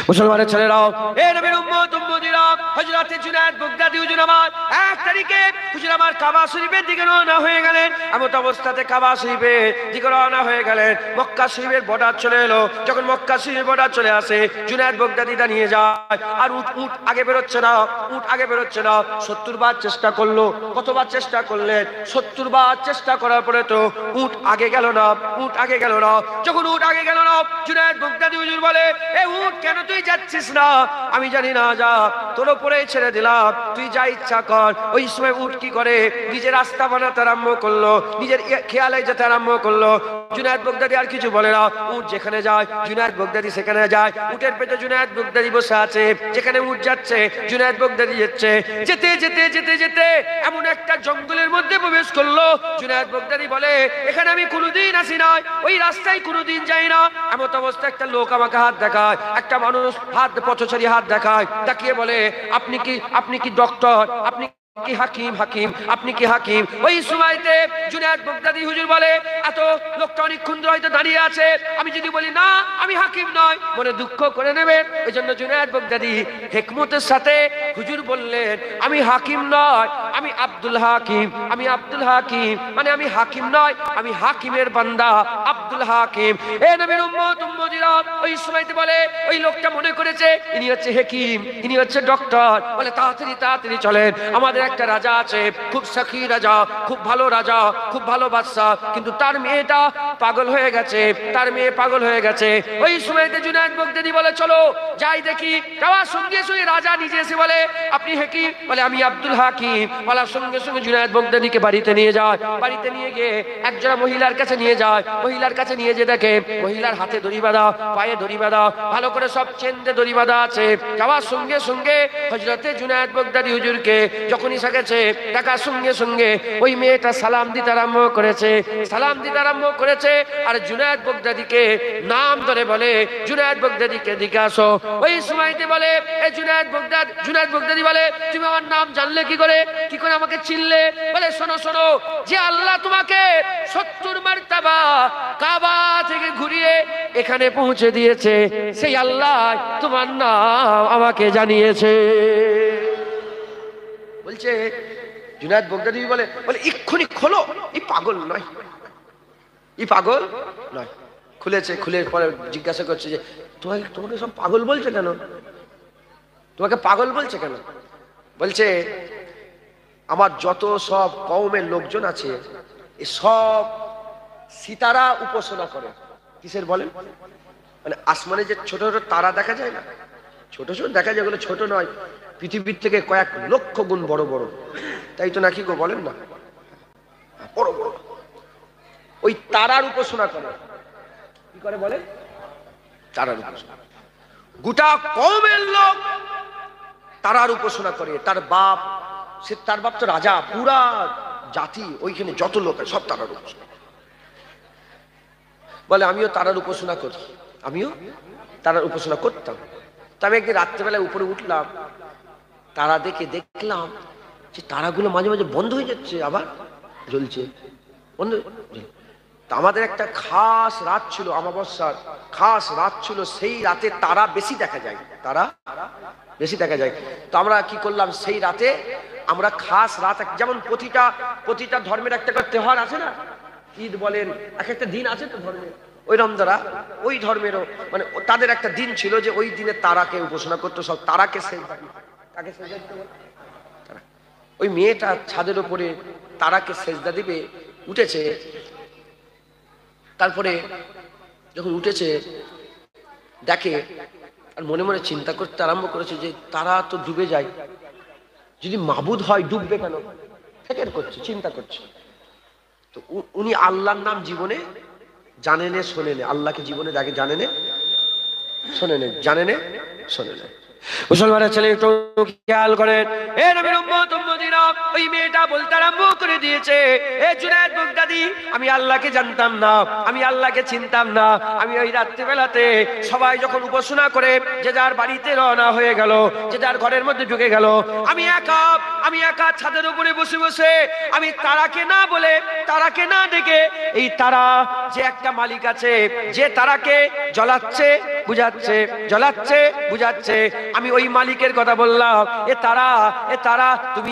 মুসলমানের ছেলেরাও, এ নবীর উম্মত উম্মতিরা, হযরত জুনায়েদ বাগদাদী হুজুর আমার 1 তারিখে হুজুর আমার কাবা শরীফের দিকে রওনা হয়ে গেলেন। এমত অবস্থাতে কাবা শরীফের দিকে রওনা হয়ে গেলেন। মক্কা শরীফের বর্ডার চলে এলো। যখন মক্কা শরীফের বর্ডার চলে আসে, জুনায়েদ বাগদাদী দাঁড়িয়ে যায়। আর উট আগে বেরোচ্ছে না, উট আগে বেরোচ্ছে না। 70 বার চেষ্টা করলো। কতবার চেষ্টা করলেন? 70 বার চেষ্টা করার পরে তো উট আগে গেল না, উট আগে গেল না। যখন উট আগে গেল না, জুনায়েদ বাগদাদী হুজুর বলে, এ উট কেন তুই যাচ্ছিস না? আমি জানি না, যা, তোর উপরে ছেড়ে দিলাম, তুই যা ইচ্ছা কর। ওই সময় উট কি করে? নিজের রাস্তা বানাতে আরম্ভ করলো, নিজের খেয়ালে যেতে আরম্ভ করলো। জুনায়েদ বাগদাদী আর কিছু বলে না। উট যেখানে যায় জুনায়েদ বাগদাদী সেখানে যায়। উটের পেটে জুনায়েদ বাগদাদী বসে আছে। যেখানে উট যাচ্ছে জুনায়েদ বাগদাদী যাচ্ছে। যেতে যেতে যেতে যেতে এমন একটা জঙ্গলের মধ্যে প্রবেশ করলো। জুনায়েদ বাগদাদী বলে, এখানে আমি কোনোদিন আসি নাই, ওই রাস্তায় কোনোদিন যাই না। এমন অবস্থা একটা লোক আমাকে হাত দেখায়, একটা মানুষ হাত পথচারী হাত দেখায়, তাকিয়ে বলে, আপনি কি ডক্টর? আপনি কি হাকিম? আপনি কি হাকিম? ওই সময়তে জুনায়েদ বাগদাদী হুজুর বলে, এত লোকটা অনেকক্ষণ ধরে হয়তো দাঁড়িয়ে আছে, আমি যদি বলি না আমি হাকিম নয়, মনে দুঃখ করে নেবেন। ওই জন্য জুনায়েদ বাগদাদী হিকমতের সাথে হুজুর বললেন, আমি হাকিম নয়, আমি আব্দুল হাকিম। আমি আব্দুল হাকিম মানে আমি হাকিম নয়, আমি হাকিমের বান্দা, আব্দুল হাকিম। এ নবীর উম্মত উম্মতিরা, ওই সময়তে বলে, ওই লোকটা মনে করেছে ইনি হচ্ছে হাকিম, ইনি হচ্ছে ডক্টর। বলে, তাড়াতাড়ি তাড়াতাড়ি চলেন, আমাদের একটা রাজা আছে, খুব সাখী রাজা, খুব ভালো রাজা, খুব ভালো বাদশা, কিন্তু তার মেয়েটা পাগল হয়ে গেছে, তার মেয়ে পাগল হয়ে গেছে। ওই সময়তে জুনায়েদ বাগদাদী বলে, চলো যাই দেখি। যাওয়ার সঙ্গে সঙ্গে রাজা নিজে এসে বলে, আপনি হাকিম? বলে, আমি আব্দুল হাকিম। বলার সঙ্গে সঙ্গে জুনায়েদ বাগদাদীকে বাড়িতে নিয়ে যায়। বাড়িতে নিয়ে গিয়ে একজন মহিলার কাছে নিয়ে যায়। মহিলার কাছে নিয়ে যে দেখে মহিলার হাতে দড়ি বাঁধা, পায়ে দড়ি বাঁধা, ভালো করে সব চেন্দে দড়ি বাঁধা আছে। যাওয়ার সঙ্গে সঙ্গে হযরতে জুনায়েদ বাগদাদী হুজুরকে যখনই গেছে, দেখার সঙ্গে সঙ্গে ওই মেয়েটা সালাম দিতে আরম্ভ করেছে, সালাম দিতে আরম্ভ করেছে। আর জুনায়েদ বাগদাদীকে নাম ধরে বলে, জুনায়েদ বাগদাদীকে দিকে আসো। ওই সময়তে বলে, এই জুনায়েদ বাগদাদী বলে, তুমি আমার নাম জানলে কি করে? কি করে আমাকে চিনলে? বলে, শোনো শোনো, যে আল্লাহ তোমাকে 70 মারতাবা কাবা থেকে ঘুরিয়ে এখানে পৌঁছে দিয়েছে, সেই আল্লাহ তোমার নাম আমাকে জানিয়েছে। বলছে জুনায়েদ বাগদাদী বলে, এক্ষুনি খোলো, এই পাগল নয়, এই পাগল নয়। খুলেছে, খুলে পরে জিজ্ঞাসা করছে যে, তোমাকে সব পাগল বলছে কেন? তোমাকে পাগল বলছে কেন? বলছে, আমার যত সব কওমের লোকজন আছে, এই সব সিতারা উপাসনা করে। কিসের বলেন? মানে আসমানে যে ছোট ছোট তারা দেখা যায় না, ছোট ছোট দেখা যায়, ওগুলো ছোট নয়, পৃথিবীর থেকে কয়েক লক্ষ গুণ বড় বড়, তাই তো নাকি গো, বলেন না, বড় বড় ওই তারার উপাসনা করে। কি করে বলেন? তারার উপাসনা। গোটা কওমের লোক তারার উপাসনা করে। তার বাপ তো রাজা, পুরা জাতি, ওইখানে যত লোক সব তারার উপাসনা। বলে, আমিও তারার উপাসনা করি, আমিও তারার উপাসনা করতাম। তা আমি একদিন রাত্রেবেলায় উপরে উঠলাম, তারা দেখলাম যে তারাগুলো মাঝে মাঝে বন্ধ হয়ে যাচ্ছে, আবার জ্বলছে, বন্ধ। আমাদের একটা খাস রাত ছিল, অমাবস্যার খাস রাত ছিল, সেই রাতে তারা বেশি দেখা যায়, তারা বেশি দেখা যায়। তো আমরা কি করলাম, সেই রাতে আমরা খাস রাত, যেমন প্রতিটা ধর্মের একটা করে তেহার আছে না, ঈদ বলেন, এক একটা দিন আছে তো ধর্মের, ওই রমজারা ওই ধর্মেরও মানে তাদের একটা দিন ছিল যে ওই দিনে তারাকে উপাসনা করতো, সব তারাকে তাকে সেজদা দিতে বলে। ওই মেয়েটা ছাদের উপরে তারাকে সেজদা দিবে, উঠেছে। তারপরে যখন উঠেছে দেখে, আর মনে মনে চিন্তা করতে আরম্ভ করেছে যে তারা তো ডুবে যায়, যদি মাবুদ হয় ডুববে কেন? ফিকির করছে, চিন্তা করছে। তো উনি আল্লাহর নাম জীবনে জানেনে শোনেনে, আল্লাহকে জীবনে যাকে জানেনে শোনেনে, জানেনে শোনেনে। মুসলমানের ছেলে একটু খেয়াল করেন, এ নবীর উম্মত উম্মতিরা, না ওই মেয়েটা বলতে আরম্ভ করে দিয়েছে, এ জুনায়েদ বাগদাদি, আমি আল্লাহকে জানতাম না, আমি আল্লাহকে চিনতাম না। আমি ওই রাত্রিবেলাতে সবাই যখন উপাসনা করে যে যার বাড়িতে রওনা হয়ে গেল, যে যার ঘরের মধ্যে ঢুকে গেল, আমি একা ছাদের উপরে বসে বসে আমি তারাকে না বলে, তারাকে না ডেকে, এই তারা যে একটা মালিক আছে, যে তারাকে জ্বলাচ্ছে বুঝাচ্ছে, জ্বলাচ্ছে বুঝাচ্ছে, আমি ওই মালিকের কথা বললাম, এ তারা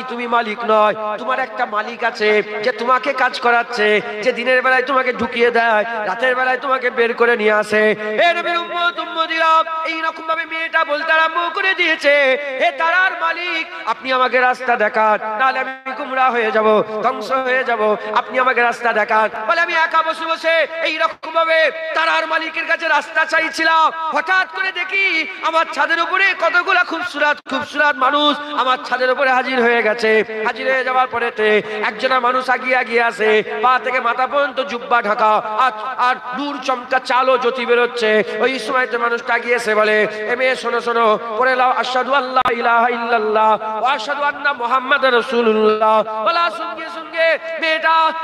তুমি মালিক নয়, তোমার একটা মালিক আছে যে তোমাকে কাজ করাচ্ছে, যে দিনের বেলায় তোমাকে ঢুকিয়ে দেয়, রাতের বেলায় তোমাকে বের করে নিয়ে আসে। এ নবীর উম্মত উম্মতিরা, এই রকম ভাবে মেয়েটা বলতে আরম্ভ করে দিয়েছে, হে তারার মালিক, আপনি আমাকে রাস্তা দেখান, নাহলে আমি গুমরা হয়ে যাব, ধ্বংস হয়ে যাব, আপনি আমাকে রাস্তা দেখান। বলে আমি একা বসে বসে এই রকম ভাবে তারার মালিকের কাছে রাস্তা চাইছিলাম, হঠাৎ করে দেখি আমার ছাদের উপরে কতগুলা খুবসুরাত মানুষ আমার ছাদের উপরে হাজির হয়ে গেছে। হাজির হয়ে যাওয়ার পরেতে একজনা মানুষ আগিয়ে আসে, পা থেকে মাথা পর্যন্ত জুব্বা ঢাকা, আর নূর চমকা চালো জ্যোতি বেরোচ্ছে। ওই সময়তে মানুষটা গিয়েছে বলে, এ মেয়ে শোনো শোনো, পড়ে লাও আশহাদু আল্লা ইলাহা ইল্লাল্লাহ ওয়া আশহাদু আন্না মুহাম্মাদার রাসূলুল্লাহ। বলা সঙ্গে সঙ্গে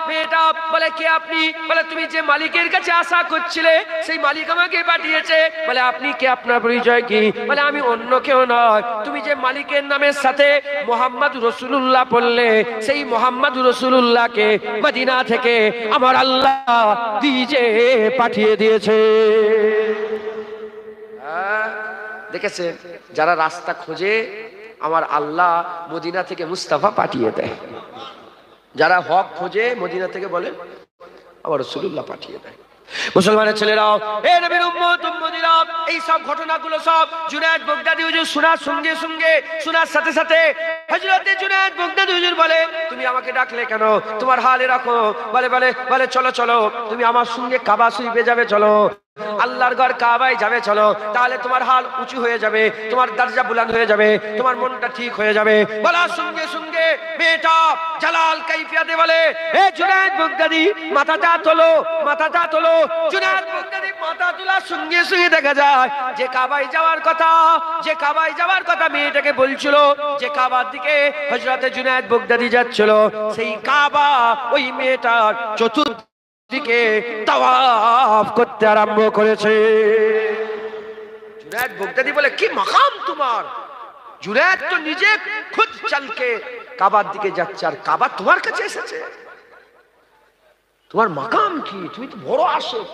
মেয়েটা বলে, কে আপনি? বলে, তুমি যে মালিকের কাছে আশা করছিলে সেই মালিক আমাকে পাঠিয়েছে। বলে, আপনি কে, আপনার পরিচয় কি? বলে, আমি অন্য কেউ নয়, তুমি যে মালিকের নামের সাথে মুহাম্মাদুর রাসূলুল্লাহ পড়লে, সেই মুহাম্মাদুর রাসূলুল্লাহকে মদিনা থেকে আমার আল্লাহ নিজে পাঠিয়ে দিয়েছে। দেখেছে, যারা রাস্তা খোঁজে আমার আল্লাহ মদিনা থেকে মুস্তাফা পাঠিয়ে দেয়, যারা হক খোঁজে মদিনা থেকে বলে আমার রাসূলুল্লাহ পাঠিয়ে দেয়। মুসলমানের ছেলেরাও, এ নবীর উম্মত উম্মতিরা, এই সব ঘটনাগুলো সব জুনায়েদ বাগদাদি হুজুর শোনার সঙ্গে সঙ্গে, শোনার সাথে সাথে হযরতে জুনায়েদ বাগদাদি হুজুর বলে, তুমি আমাকে ডাকলে কেন? তোমার হাল এরকম। বলে চলো তুমি আমার সঙ্গে কাবা শরীফে যাবে, চলো আল্লাহর ঘর কাবায় যাবে, চলো, তাহলে তোমার হাল উঁচু হয়ে যাবে, তোমার দরজা বুলন্দ হয়ে যাবে, তোমার মনটা ঠিক হয়ে যাবে। বলার সঙ্গে সঙ্গে মেয়েটা জালাল কাইফিয়াতে বলে, এ জুনায়েদ বাগদাদি, মাথাটা তোলো। জুনায়েদ বাগদাদি মাথা তোলার সঙ্গে সঙ্গে দেখা যায় যে কাবায় যাওয়ার কথা মেয়েটাকে বলছিল, যে কাবার দিকে হযরতে জুনায়েদ বাগদাদি যাচ্ছিল, সেই কাবা ওই মেয়েটার চতুর্দিকে তাওয়াফ করতে আরম্ভ করেছে। জুনায়েদ বাগদাদি বলে, কি মাকাম তোমার? জুনায়েদ তো নিজে খুদ চলকে কাবার দিকে যাচ্ছে, আর কাবা তোমার কাছে এসেছে, তোমার মাকাম কি? তুমি তো বড় আশিক,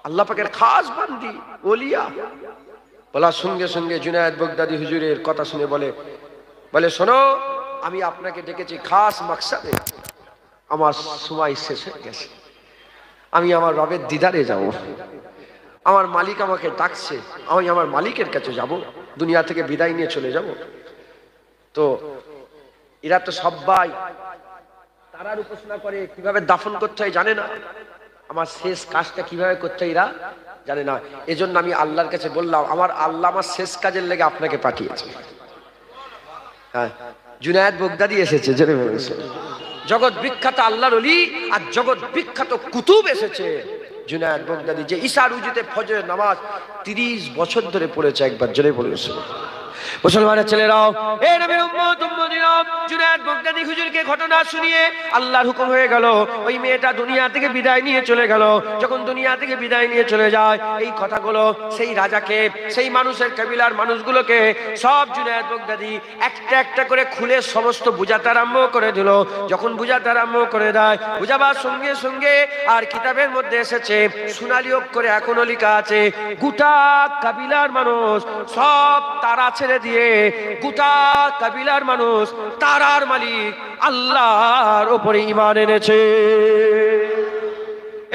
আল্লাহ পাকের খাস বান্দি, ওলিয়া। বলার সঙ্গে সঙ্গে জুনায়েদ বাগদাদি হুজুরের কথা শুনে বলে, শোনো, আমি আপনাকে ডেকেছি খাস মাকসাদে, আমার সময় শেষ হয়ে গেছে, আমি আমার রবের দিদারে যাব, আমার মালিক আমাকে ডাকছে, আমি আমার মালিকের কাছে যাব, দুনিয়া থেকে বিদায় নিয়ে চলে যাব। তো এরা তো সবাই তারার উপাসনা করে, কিভাবে দাফন করতে হয় জানে না, আমার শেষ কাজটা কিভাবে করতে হয় এরা জানে না। এজন্য আমি আল্লাহর কাছে বললাম, আমার আল্লাহ আমার শেষ কাজের লেগে আপনাকে পাঠিয়েছে। হ্যাঁ, জুনায়েদ বাগদাদি এসেছে, জগৎ বিখ্যাত আল্লাহর ওলি আর জগৎ বিখ্যাত কুতুব এসেছে। জুনায়েদ বাগদাদি যে ঈশা রুজুতে ফজরের নামাজ 30 বছর ধরে পড়েছে, একবার জোরে বলেছে। মুসলমানের ছেলেরাও, এ নবীর উম্মত উম্মতিরা, জুনায়েদ বাগদাদি হুজুরকে ঘটনা শুনিয়ে আল্লাহর হুকুম হয়ে গেল, ওই মেয়েটা দুনিয়া থেকে বিদায় নিয়ে চলে গেল। যখন দুনিয়া থেকে বিদায় নিয়ে চলে যায়, এই কথাগুলো সেই রাজাকে, সেই মানুষের কবিলার মানুষগুলোকে সব জুনায়েদ বাগদাদি একটা একটা করে খুলে সমস্ত বুঝাতে আরম্ভ করে দিল। যখন বুঝাতে আরম্ভ করে দেয়, বুঝাবার সঙ্গে সঙ্গে, আর কিতাবের মধ্যে এসেছে, সোনালী অক্ষরে এখনো লেখা আছে, গোটা কবিলার মানুষ সব তারা ছেড়ে দিয়ে, গোটা কবিলার মানুষ তারার মালিক আল্লাহর উপরে ঈমান এনেছে।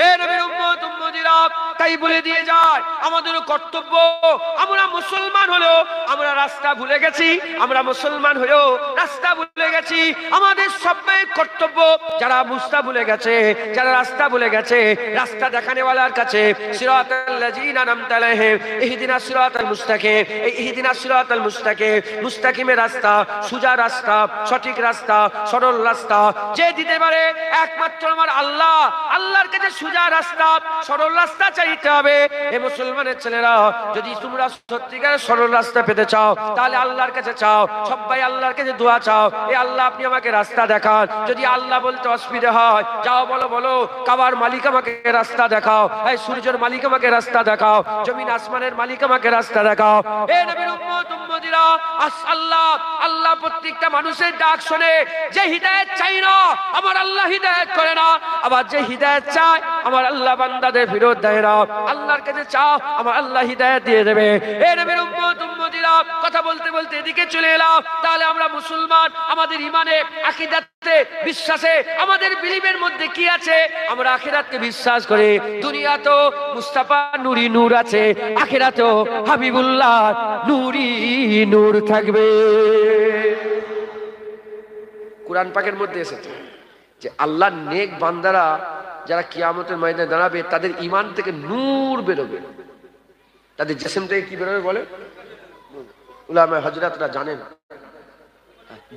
এ নবীর উম্মত উম্মতিরা, তাই বলে দিয়ে যায়, আমাদের কর্তব্য, আমরা মুসলমান হলেও আমরা রাস্তা ভুলে গেছি, আমরা মুসলমান হলেও রাস্তা ভুলে গেছি। আমাদের সবাই কর্তব্য, যারা মুস্তা ভুলে গেছে, যারা রাস্তা ভুলে গেছে, রাস্তা দেখানেওয়ালার কাছে, সিরাতাল লাযিনা আনআমতা আলাইহিম ইহদিনাস সিরাতাল মুস্তাকিম, এই ইহদিনাস সিরাতাল মুস্তাকিম, মুস্তাকিমের রাস্তা, সোজা রাস্তা, সঠিক রাস্তা, সরল রাস্তা যে দিতে পারে একমাত্র আমার আল্লাহ। আল্লাহর কাছে সোজা রাস্তা, সরল রাস্তা চাইতে রাখতে হবে। এ মুসলমানের ছেলেরা, যদি তোমরা সত্যিকারের সরল রাস্তা পেতে চাও, তাহলে আল্লাহর কাছে চাও, সবাই আল্লাহর কাছে দোয়া চাও, এ আল্লাহ আপনি আমাকে রাস্তা দেখান। যদি আল্লাহ বলতে অসুবিধা হয়, যাও বলো কাবার মালিক আমাকে রাস্তা দেখাও, এই সূর্যের মালিক আমাকে রাস্তা দেখাও, জমিন আসমানের মালিক আমাকে রাস্তা দেখাও। এ নবীর উম্মত উম্মতিরা, আল্লাহ প্রত্যেকটা মানুষের ডাক শুনে। যে হিদায়াত চাই না, আমার আল্লাহ হিদায়াত করে না, আবার যে হিদায়াত চায়, আমার আল্লাহ বান্দাদের ফিরত দেয় না। আল্লাহর কাছে চাও, আমার আল্লাহ হিদায়াত দিয়ে দেবে। এ নবীর উম্মত উম্মতিরা, কথা বলতে বলতে এদিকে চলে এলাম। তাহলে আমরা মুসলমান, আমাদের ইমানে, আকীদাতে, বিশ্বাসে, আমাদের বিলিভের মধ্যে কি আছে? আমরা আখিরাতকে বিশ্বাস করি। দুনিয়া তো মুস্তাফা নূরি নূর আছে, আখিরাতেও হাবিবুল্লাহ নূরি নূর থাকবে। কুরআন পাকের মধ্যে এসেছে যে আল্লাহর নেক বান্দারা যারা কিয়ামতের ময়দানে দাঁড়াবে, তাদের ঈমান থেকে নূর বেরোবে, তাদের জিসম থেকে কি বেরোবে বলে? উলামায়ে হযরতরা জানেন,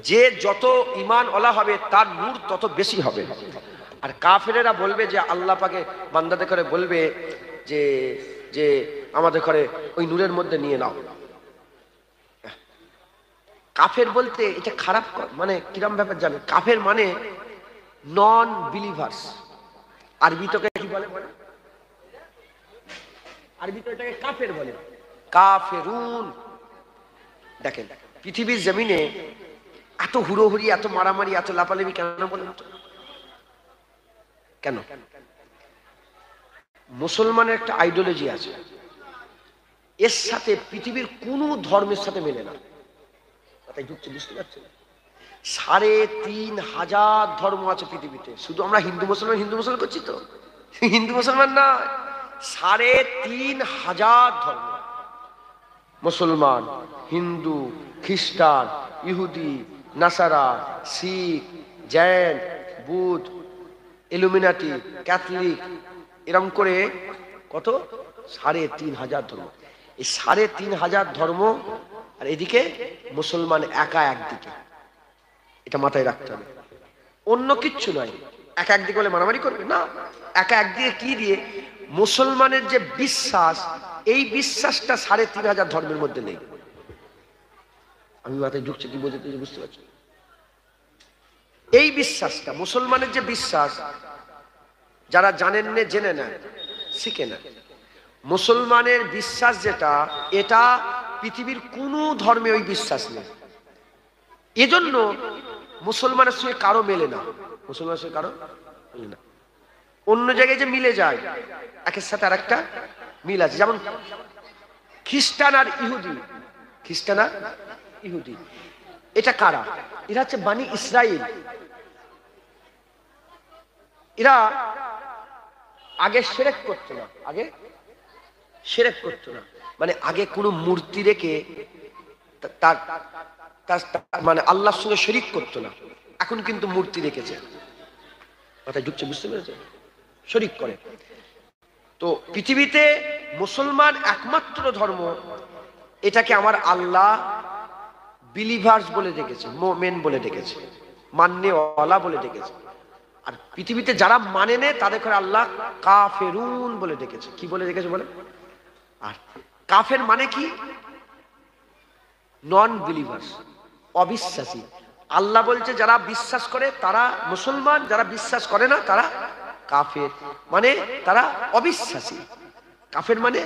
যে যত ঈমান ওয়ালা হবে তার নূর তত বেশি হবে। আর কাফেরেরা বলবে যে আল্লাহ পাকে বান্দাদের করে বলবে যে যে আমাদের করে ওই নূরের মধ্যে নিয়ে নাও। কাফের বলতে এটা খারাপ, মানে কিরম ব্যাপার জানেন? কাফের মানে নন বিলিভার্স। আরবি তোকে কি বলে? আরবি তো এটাকে কাফের বলে, কাফেরুন। দেখেন পৃথিবীর জমিনে এত হুড়োহুড়ি, এত মারামারি, এত লাপালাপি কেন বলেন তো? কেন? মুসলমানের একটা আইডিওলজি আছে, এর সাথে পৃথিবীর কোন ধর্মের সাথে মেলে না। তাই ঢুকছে, বুঝতে পারছেন? ৩,৫০০ ধর্ম আছে পৃথিবীতে। শুধু আমরা হিন্দু মুসলমান করছি তো, হিন্দু মুসলমান না, ৩,৫০০ ধর্ম। মুসলমান, হিন্দু, খ্রিস্টান, ইহুদি, নাসারা, শিখ, জৈন, বুদ্ধ, ইলুমিনাটি, ক্যাথলিক, এরকম করে কত ৩,৫০০ ধর্ম। এই ৩,৫০০ ধর্ম, আর এদিকে মুসলমান একা একদিকে। এটা মাথায় রাখতে হবে, অন্য কিচ্ছু নয়। একা একদিকে বলে মারামারি করবে না, একা একদিকে কি দিয়ে? মুসলমানের যে বিশ্বাস, এই বিশ্বাসটা ৩,৫০০ ধর্মের মধ্যে নেই। আমি মাথায় ঢুকছে কি বলতে, বুঝতে পারছি? এই বিশ্বাসটা, মুসলমানের যে বিশ্বাস, যারা জানেন না, জেনে না, শিখে না, মুসলমানের বিশ্বাস যেটা, এটা পৃথিবীর কোন ধর্মে ওই বিশ্বাস নেই। এজন্য মুসলমানের সঙ্গে কারো মেলে না, মুসলমানের সঙ্গে কারো মেলে না। অন্য জায়গায় যে মিলে যায়, একের সাথে আর একটা মিল আছে। যেমন খ্রিস্টান আর ইহুদি, খ্রিস্টান আর ইহুদি, এটা কারা? এরা হচ্ছে বানি ইসরাইল। এরা আগে শিরক করতো না, আগে শিরক করতো না, মানে আগে কোনো মূর্তি রেখে তার মানে আল্লাহর সঙ্গে শরীক করতো না। এখন কিন্তু মূর্তি রেখেছে, মাথায় ঢুকছে, বুঝতে পেরেছে? শরীক করে। তো পৃথিবীতে মুসলমান একমাত্র ধর্ম, এটাকে আমার আল্লাহ বিলিভার্স বলে ডেকেছে, মোমেন বলে ডেকেছে, মান্যওয়ালা বলে ডেকেছে। আর পৃথিবীতে যারা মানে নে, তাদের করে আল্লাহ কাফেরুন বলে ডেকেছে। কি বলে ডেকেছে বলে? আর কাফের মানে কি? নন বিলিভার্স, অবিশ্বাসী। আল্লাহ বলছে যারা বিশ্বাস করে তারা মুসলমান, যারা বিশ্বাস করে না তারা কাফের, মানে তারা অবিশ্বাসী। কাফের মানে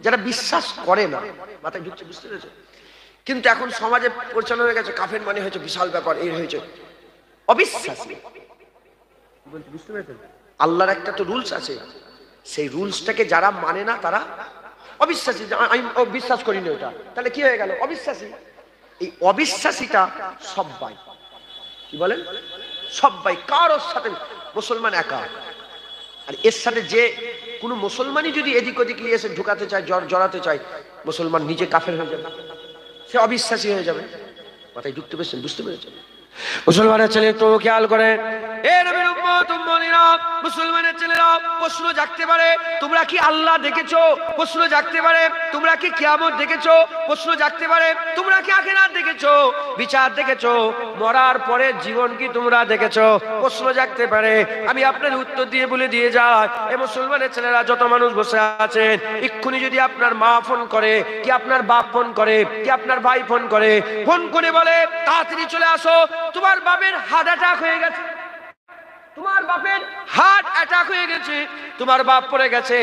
যারা বিশ্বাস করে না। মাথায় ঢুকছে, বুঝতে পেরেছো? কিন্তু এখন সমাজে পরিচালনা হয়ে গেছে, কাফের মানে হয়েছে বিশাল ব্যাপার, এই হয়েছে অবিশ্বাসী। বুঝতে পেরেছেন? আল্লাহর একটা তো রুলস আছে, সেই রুলসটাকে যারা মানে না তারা অবিশ্বাসী। আমি বিশ্বাস করি না ওটা, তাহলে কি হয়ে গেল? অবিশ্বাসী। এই অবিশ্বাসীটা সবাই, কি বলেন, সবাই, কারোর সাথে মুসলমান একা। আর এর সাথে যে কোনো মুসলমানই যদি এদিক ওদিক নিয়ে এসে ঢুকাতে চায়, জড়াতে চায়, মুসলমান নিজে কাফের হয়ে যাবে, সে অবিশ্বাসী হয়ে যাবে। মাথায় ঢুকতে পেরেছেন, বুঝতে পেরেছেন? মুসলমানের ছেলে একটু খেয়াল করেন, এ নবীর উম্মত উম্মতি ছেলেরা, মুসলমানের ছেলেরা, প্রশ্ন জাগতে পারে তোমরা কি আল্লাহ দেখেছো? প্রশ্ন জাগতে পারে তোমরা কি কিয়ামত দেখেছো? প্রশ্ন জাগতে পারে তোমরা কি আখিরাত দেখেছো? বিচার দেখেছো? মরার পরে জীবন কি তোমরা দেখেছো? প্রশ্ন জাগতে পারে। আমি আপনার উত্তর দিয়ে বলে দিয়ে যাই, এই মুসলমানের ছেলেরা যত মানুষ বসে আছেন, এক্ষুনি যদি আপনার মা ফোন করে, কি আপনার বাপ ফোন করে, কি আপনার ভাই ফোন করে বলে তাড়াতাড়ি চলে আসো, তোমার বাপের হার্ট অ্যাটাক হয়ে গেছে, তোমার বাপের হার্ট অ্যাটাক হয়ে গেছে, তোমার বাপ পড়ে গেছে,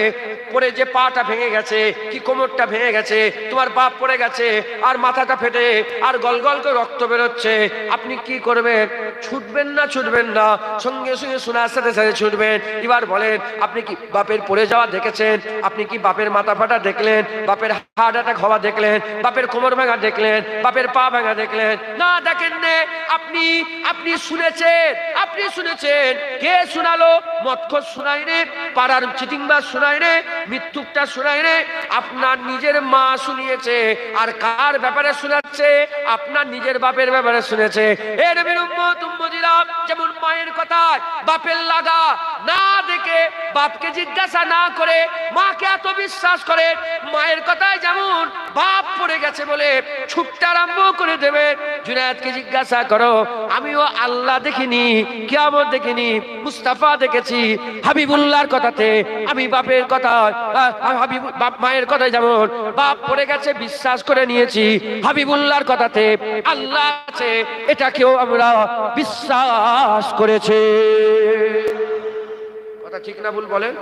পড়ে যে পাটা ভেঙে গেছে, কি কোমরটা ভেঙে গেছে, তোমার বাপ পড়ে গেছে আর মাথাটা ফেটে আর গলগল করে রক্ত বেরোচ্ছে, আপনি কি করবেন? ছুটবেন না ছুটবেন না? সঙ্গে সঙ্গে শোনার সাথে সাথে ছুটবেন। এবার বলেন, আপনি কি বাপের পড়ে যাওয়া দেখেছেন? আপনি কি বাপের মাথা ফাটা দেখলেন? বাপের হার্ট অ্যাটাক হওয়া দেখলেন? বাপের কোমর ভাঙা দেখলেন? বাপের পা ভাঙা দেখলেন? না, দেখেন নে। আপনি শুনেছেন। কে শোনালো? মদখোর শোনাই রে, পাড়ার চিটিংবাজ শোনাই রে, মিথ্যুকটা শোনাই রে। আপনার নিজের মা শুনিয়েছে। আর কার ব্যাপারে শোনাচ্ছে? আপনার নিজের বাপের ব্যাপারে শুনেছে। এ নবীর উম্মত উম্মতিরা, যেমন মায়ের কথায় বাপের লাগা না দেখে, বাপকে জিজ্ঞাসা না করে মাকে এত বিশ্বাস করে, মায়ের কথায় যেমন বাপ পড়ে গেছে বলে ছুটতে আরম্ভ করে দেবে। জুনায়েদকে জিজ্ঞাসা করো, আমিও আল্লাহ দেখিনি, কিয়ামত দেখিনি, মুস্তাফা দেখেছি। হাবিবুল্লাহর কথাতে আমি বাপের কথা, মায়ের কথায় যেমন বাপ পড়ে গেছে বিশ্বাস করে নিয়েছি, হাবিবুল্লাহর কথাতে আল্লাহ আছে এটাকেও আমরা বিশ্বাস করেছি। কথা ঠিক না ভুল বলেন?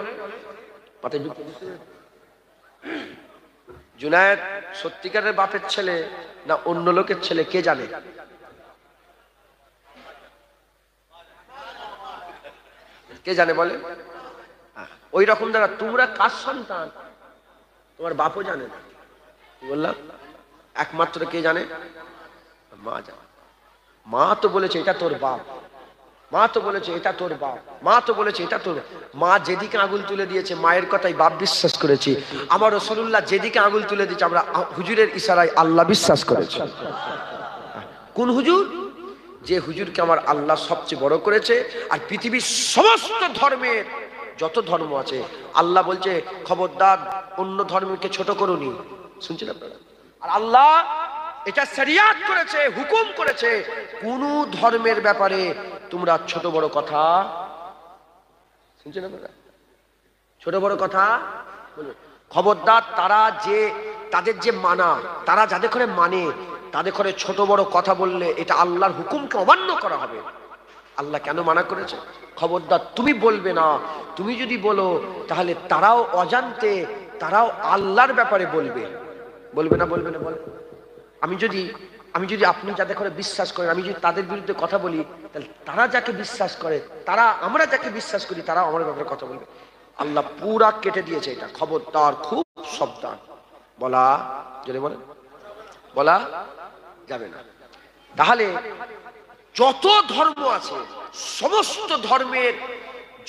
জুনায়েদ সত্যিকারের বাপের ছেলে না অন্য লোকের ছেলে কে জানে? কে জানে বলে? ওই রকম যারা, তোমরা কার সন্তান তোমার বাপও জানে না। কি বললাম? একমাত্র কে জানে? মা জানে। মা তো বলেছে এটা তোর বাপ, মা তো বলেছে এটা তোর বাপ, মা তো বলেছে এটা তোর। মা যেদিকে আঙুল তুলে দিয়েছে মায়ের কথাই বাপ বিশ্বাস করেছি। আমার রাসূলুল্লাহ যেদিকে আঙুল তুলে দিয়েছে আমরা হুজুরের ইশারায় আল্লাহ বিশ্বাস করেছি। কোন হুজুর? যে হুজুরকে আমার আল্লাহ সবচেয়ে বড় করেছে। আর পৃথিবীর সমস্ত ধর্মের যত ধর্ম আছে আল্লাহ বলছে খবরদার অন্য ধর্মকে ছোট করুনি। শুনছেন আপনারা? আর আল্লাহ এটা শরিয়াত করেছে, হুকুম করেছে, কোন ধর্মের ব্যাপারে তোমরা ছোট বড় কথা, শুনছেন আপনারা? ছোট বড় কথা খবরদার। তাদের যে মানা, তারা যাদের করে মানে তাদের করে ছোট বড় কথা বললে এটা আল্লাহর হুকুমকে অমান্য করা হবে। আল্লাহ কেন মানা করেছে? খবরদার তুমি বলবে না। তুমি যদি বলো তাহলে তারাও অজান্তে তারাও আল্লাহর ব্যাপারে বলবে। বলবে না? বলবে না? বল। আমি যদি আপনি যাদের করে বিশ্বাস করেন, আমি যদি তাদের বিরুদ্ধে কথা বলি, তাহলে তারা যাকে বিশ্বাস করে, আমরা যাকে বিশ্বাস করি তারাও আমার ব্যাপারে কথা বলবে। আল্লাহ পুরা কেটে দিয়েছে এটা। খবরদার, খুব সাবধান। বলা যদি বলেন বলা যাবে না। তাহলে যত ধর্ম আছে, সমস্ত ধর্মের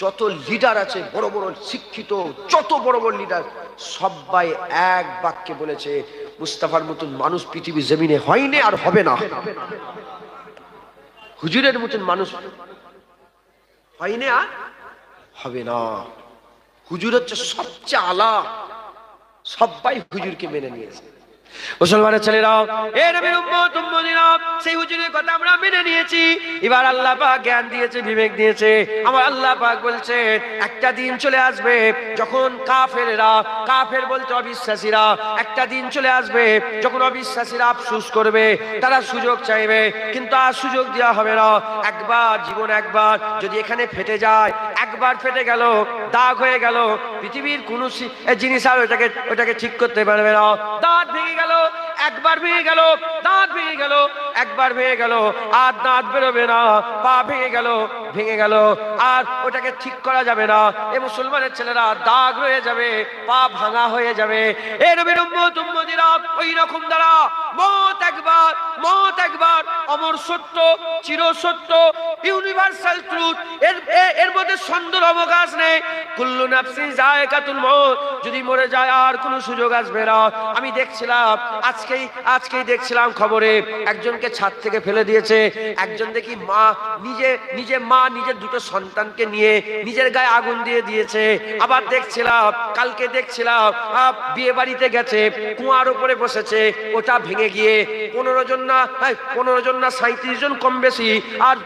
যত লিডার আছে, বড় বড় শিক্ষিত যত বড় বড় লিডার, সবাই এক বাক্যে বলেছে মুস্তাফার মতন মানুষ পৃথিবী জমিনে হয়নি আর হবে না। হুজুরের মতন মানুষ হয়নি আর হবে না। হুজুর হচ্ছে সবচেয়ে আলা। সবাই হুজুরকে মেনে নিয়েছে। মুসলমানের ছেলেরা, এ নবীর উম্মত উম্মতিরা, সেই হুজুরের কথা আমরা মেনে নিয়েছি। এবার আল্লাহ পাক জ্ঞান দিয়েছে, বিবেক দিয়েছে। আমার আল্লাহ পাক বলছেন একটা দিন চলে আসবে যখন কাফের বলতে অবিশ্বাসীরা, একটা দিন চলে আসবে যখন অবিশ্বাসীরা আফসোস করবে, তারা সুযোগ চাইবে, কিন্তু আর সুযোগ দেওয়া হবে না। জীবন একবার যদি এখানে ফেটে যায়, একবার ফেটে গেল, দাগ হয়ে গেল, পৃথিবীর কোন জিনিস আর ওটাকে ঠিক করতে পারবে না। দাঁত ভেঙে গেল, একবার ভেঙে গেল, দাঁত ভেঙে গেল, একবার ভেঙে গেল, আর দাঁত বেরোবে না। পা ভেঙে গেল, আর ওটাকে ঠিক করা যাবে না। এই মুসলমানের ছেলেরা দাগ রয়ে যাবে, পা ভাঙা হয়ে যাবে। এই নবীর উম্মত উম্মতিরা, ওই ওই রকম দ্বারা মত একবার অমর সত্য, চির সত্য, ইউনিভার্সাল ট্রুথ, এর মধ্যে সন্দেহ অবকাশ নেই। কুল্লু নাফসিন যায়কাতুল মউত, যদি মরে যায় আর কোনো সুযোগ আসবে না। আমি দেখছিলাম আজকেই দেখছিলাম খবরে একজনকে ছাদ থেকে ফেলে দিয়েছে, একজন দেখি নিজের দুটো সন্তানকে নিয়ে নিজের গায়ে আগুন দিয়ে দিয়েছে। আবার কালকে দেখছিলাম বিয়ে বাড়িতে গেছে, কুয়ার উপরে বসেছে, ওটা ভেঙে গিয়ে 15 জন না 37 জন কম বেশি আর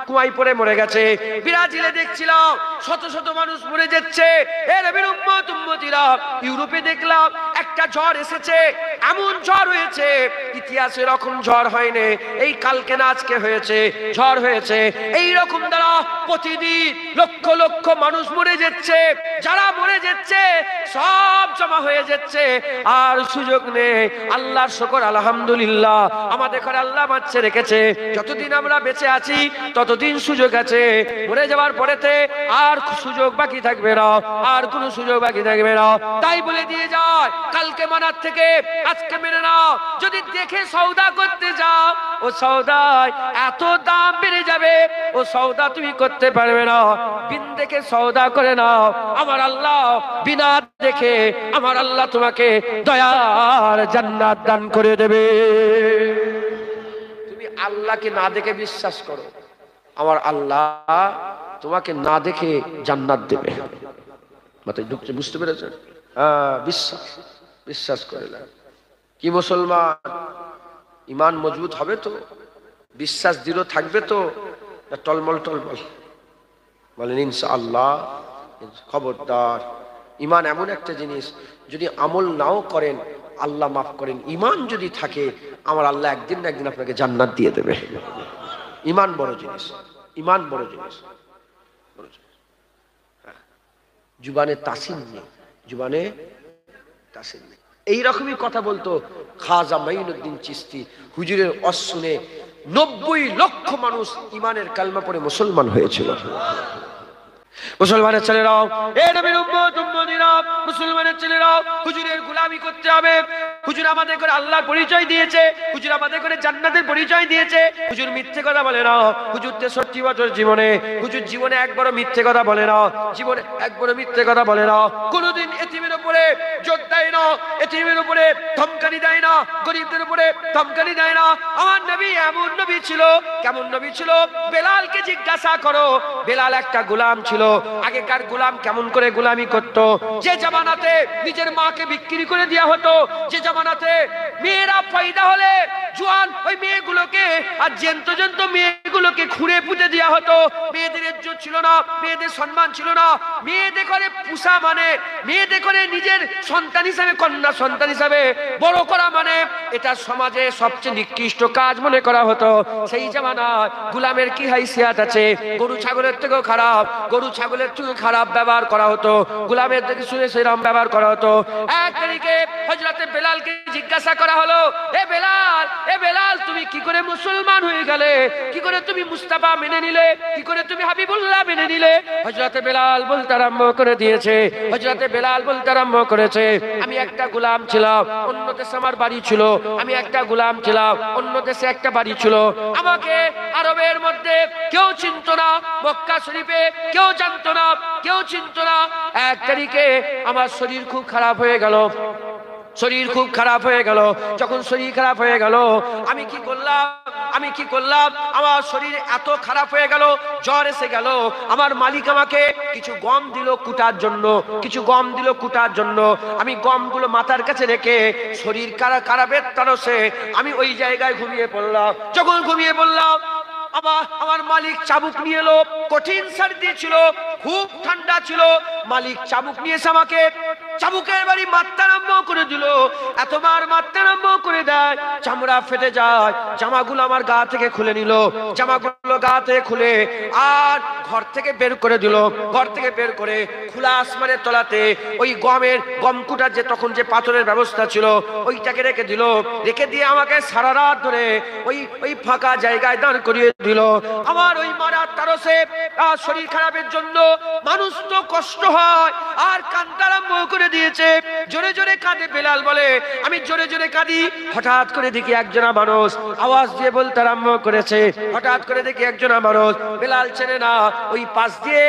কুয়ায় পড়ে মরে গেছে। ব্রাজিলে দেখছিলাম শত শত মানুষ মরে যাচ্ছে। ইউরোপে দেখলাম একটা ঝড় এসেছে, এমন ঝড় হয়েছে ইতিহাসে এরকম ঝড় হয়নি, এই কালকে না আজকে হয়েছে, ঝড় হয়েছে। এই রকম দ্বারা প্রতিদিন লক্ষ লক্ষ মানুষ মরে যাচ্ছে, যারা মরে যাচ্ছে সব জমা হয়ে যাচ্ছে, আর সুযোগ নেই। আল্লাহর শুকর, আলহামদুলিল্লাহ, আমাদের ঘরে আল্লাহ বাঁচিয়ে রেখেছে। যতদিন আমরা বেঁচে আছি ততদিন সুযোগ আছে, মরে যাওয়ার পরেতে আর সুযোগ বাকি থাকবে না, আর কোনো সুযোগ বাকি থাকবে না। তাই বলে দিয়ে যায়, কালকে মানার থেকে আজকে মেনে নাও। যদি দেখে সওদা করতে যাও, ও সওদায় এত দাম বেড়ে যাবে, ও সওদা তুমি করতে পারবে না। বিন দেখে সওদা করে নাও, আমার আল্লাহ বিনা দেখে আমার আল্লাহ তোমাকে দয়ার জান্নাত দান করে দেবে। তুমি আল্লাহকে না দেখে বিশ্বাস করো, আমার আল্লাহ তোমাকে না দেখে জান্নাত দেবে। মাথায় ঢুকছে, বুঝতে পেরেছেন? বিশ্বাস করে না কি মুসলমান? ইমান মজবুত হবে তো, বিশ্বাস দৃঢ় থাকবে তো, টলমল বলেন ইনশাআল্লাহ। খবরদার, ইমান এমন একটা জিনিস, যদি আমল নাও করেন আল্লাহ মাফ করেন, ইমান যদি থাকে আমার আল্লাহ একদিন না একদিন আপনাকে জান্নাত দিয়ে দেবে। ইমান বড় জিনিস, ইমান বড় জিনিস। জুবানে তাসিন নেই, জুবানে তাসিন নেই। এইরকমই কথা বলতো খাজা মাইনুদ্দিন চিশতি। হুজুরের ওয়াজ শুনে 90 লক্ষ মানুষ ইমানের কালমা পড়ে মুসলমান হয়েছিল। মুসলমানের ছেলেরাও, এ নবীর উম্মত উম্মতিরা, মুসলমানের ছেলেরাও, হুজুরের গোলামি করতে হবে। হুজুর আমাদের করে আল্লাহর পরিচয় দিয়েছে, হুজুর আমাদের করে জান্নাতের পরিচয় দিয়েছে। হুজুর মিথ্যে কথা বলে না। হুজুর 63 বছর জীবনে, হুজুর জীবনে একবারও মিথ্যে কথা বলে না, জীবনে একবারও মিথ্যে কথা বলে না। কোনোদিন এতিমের উপরে জোর দেয় না, এতিমের উপরে ধমকানি দেয় না, গরিবদের উপরে ধমকানি দেয় না। আমার নবী এমন নবী ছিল, কেমন নবী ছিল? বেলালকে জিজ্ঞাসা করো, বেলাল একটা গোলাম ছিল। আগেকার গোলাম কেমন করে গোলামি করত? যে জামানাতে নিজের মাকে বিক্রি করে দেওয়া হতো, যে জামানাতে মেয়েরা পয়দা হলে জোয়ান ওই মেয়েগুলোকে আর জেন্ত মেয়েগুলোকে খুঁড়ে পুঁতে দেওয়া হতো। মেয়েদের ইজ্জত ছিল না, মেয়েদের সম্মান ছিল না। মেয়েদের করে পুষা মানে, মেয়েদের করে নিজের সন্তান হিসাবে, কন্যা সন্তান হিসাবে বড় করা মানে এটা সমাজে সবচেয়ে নিকৃষ্ট কাজ মনে করা হতো। সেই জামানায় গোলামের কি হাইসিয়াত আছে? গরু ছাগলের থেকেও খারাপ, গরু ছাগলের থেকে খারাপ ব্যবহার করা হতো, গোলামের থেকে শুনে সেরকম ব্যবহার করা হতো। এক তারিখে হযরতে বেলালকে জিজ্ঞাসা করা হলো, এ বেলাল তুমি কি করে মুসলমান হয়ে গেলে? কি করে তুমি মুস্তাফা মেনে নিলে? কি করে তুমি হাবিবুল্লাহ মেনে নিলে? হযরতে বেলাল বলতে আরম্ভ করে দিয়েছে, হযরতে বেলাল বলতে আরম্ভ করেছে, আমি একটা গোলাম ছিলাম, অন্য দেশে আমার বাড়ি ছিল। আমি একটা গোলাম ছিলাম, অন্য দেশে একটা বাড়ি ছিল। আমাকে আরবের মধ্যে কেউ চিনত না, মক্কা শরীফে কেউ জানতো না, কেউ চিনত না। এক তারিখে আমার শরীর খুব খারাপ হয়ে গেল, শরীর খুব খারাপ হয়ে গেল। যখন শরীর খারাপ হয়ে গেল, আমি কি করলাম? আমার শরীর এত খারাপ হয়ে গেল, জ্বর এসে গেল। আমার মালিক আমাকে কিছু গম দিল কুটার জন্য, কিছু গম দিল কুটার জন্য। আমি গমগুলো মাথার কাছে রেখে শরীর খারাপের তরসে আমি ওই জায়গায় ঘুমিয়ে পড়লাম। যখন ঘুমিয়ে পড়লাম, আমার মালিক চাবুক নিয়ে এলো। কঠিন সর্দি ছিল, খুব ঠান্ডা ছিল। মালিক চাবুক নিয়ে এসে আমাকে চাবুকের বাড়ি মারতে আরম্ভ করে দিল। এতবার মারতে আরম্ভ করে দেয়, চামড়া ফেটে যায়। জামাগুলো আমার গা থেকে খুলে নিল, জামাগুলো গা থেকে খুলে আর ঘর থেকে বের করে দিল, ঘর থেকে বের করে খোলা আসমানের তলাতে ওই গমকুটার যে তখন যে পাথরের ব্যবস্থা ছিল ওইটাকে রেখে দিল, রেখে দিয়ে আমাকে সারা রাত ধরে ওই ফাঁকা জায়গায় দাঁড় করিয়ে দিল। আমার ওই মারার তারসে শরীর খারাপের জন্য মানুষ তো কষ্ট হয় আর কান্না আরম্ভ করে দিয়েছে। জোরে জোরে কাঁদে বেলাল বলে, আমি জোরে জোরে কাঁদি। হঠাৎ করে দেখি একজনা মানুষ আওয়াজ দিয়ে বলতে আরম্ভ করেছে। হঠাৎ করে দেখি একজনা মানুষ, বেলাল চেনে না, ওই পাশ দিয়ে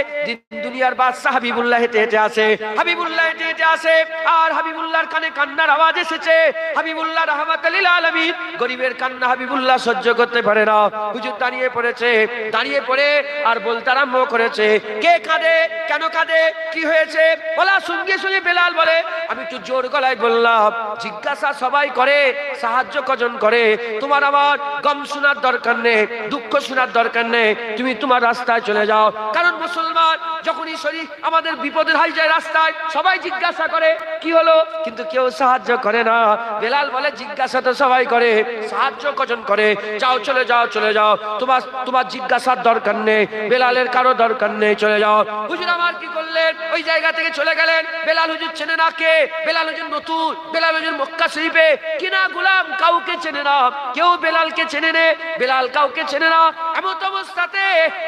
দুনিয়ার বাদশা হাবিবুল্লাহ হেঁটে হেঁটে আসে। হাবিবুল্লাহ হেঁটে হেঁটে আসে আর হাবিবুল্লাহর কানে কান্নার আওয়াজ এসেছে। হাবিবুল্লাহ রাহমাতুল লিল আলামিন, গরিবের কান্না হাবিবুল্লাহ সহ্য করতে পারে না। হুজুর দাঁড়িয়ে পড়েছে, দাঁড়িয়ে পড়ে আর বলতে আরম্ভ করেছে, কে কাঁদে, কেন কাঁদে, কি হয়েছে? বলা সঙ্গে সঙ্গে বেলাল বলে, আমি একটু জোর গলায় বললাম, জিজ্ঞাসা সবাই করে, সাহায্য কজন করে, তোমার আমার গম শোনার দরকার নেই, দুঃখ শোনার দরকার নেই, তুমি তোমার রাস্তায় চলে যাও। কারণ মুসলমান যখনই শরীর আমাদের বিপদের হাই যায় রাস্তায় সবাই জিজ্ঞাসা করে কি হলো, কিন্তু কেউ সাহায্য করে না। বেলাল বলে, জিজ্ঞাসা তো সবাই করে, সাহায্য কজন করে? যাও, চলে যাও, চলে যাও, তোমার জিজ্ঞাসার দরকার নেই, বেলালের কারো দরকার নেই, চলে যাও। হুজুর আমার কি করলেন? ওই জায়গা থেকে চলে গেলেন। বেলাল হুজুর চেনে না কে, বেলাল হুজুর নতুন, বেলাল হুজুর মক্কা শরীফে কিনা গোলাম, কাউকে চেনে না, কেউ বেলালকে চেনে নে, বেলাল কাউকে চেনে না। এমন অবস্থাতে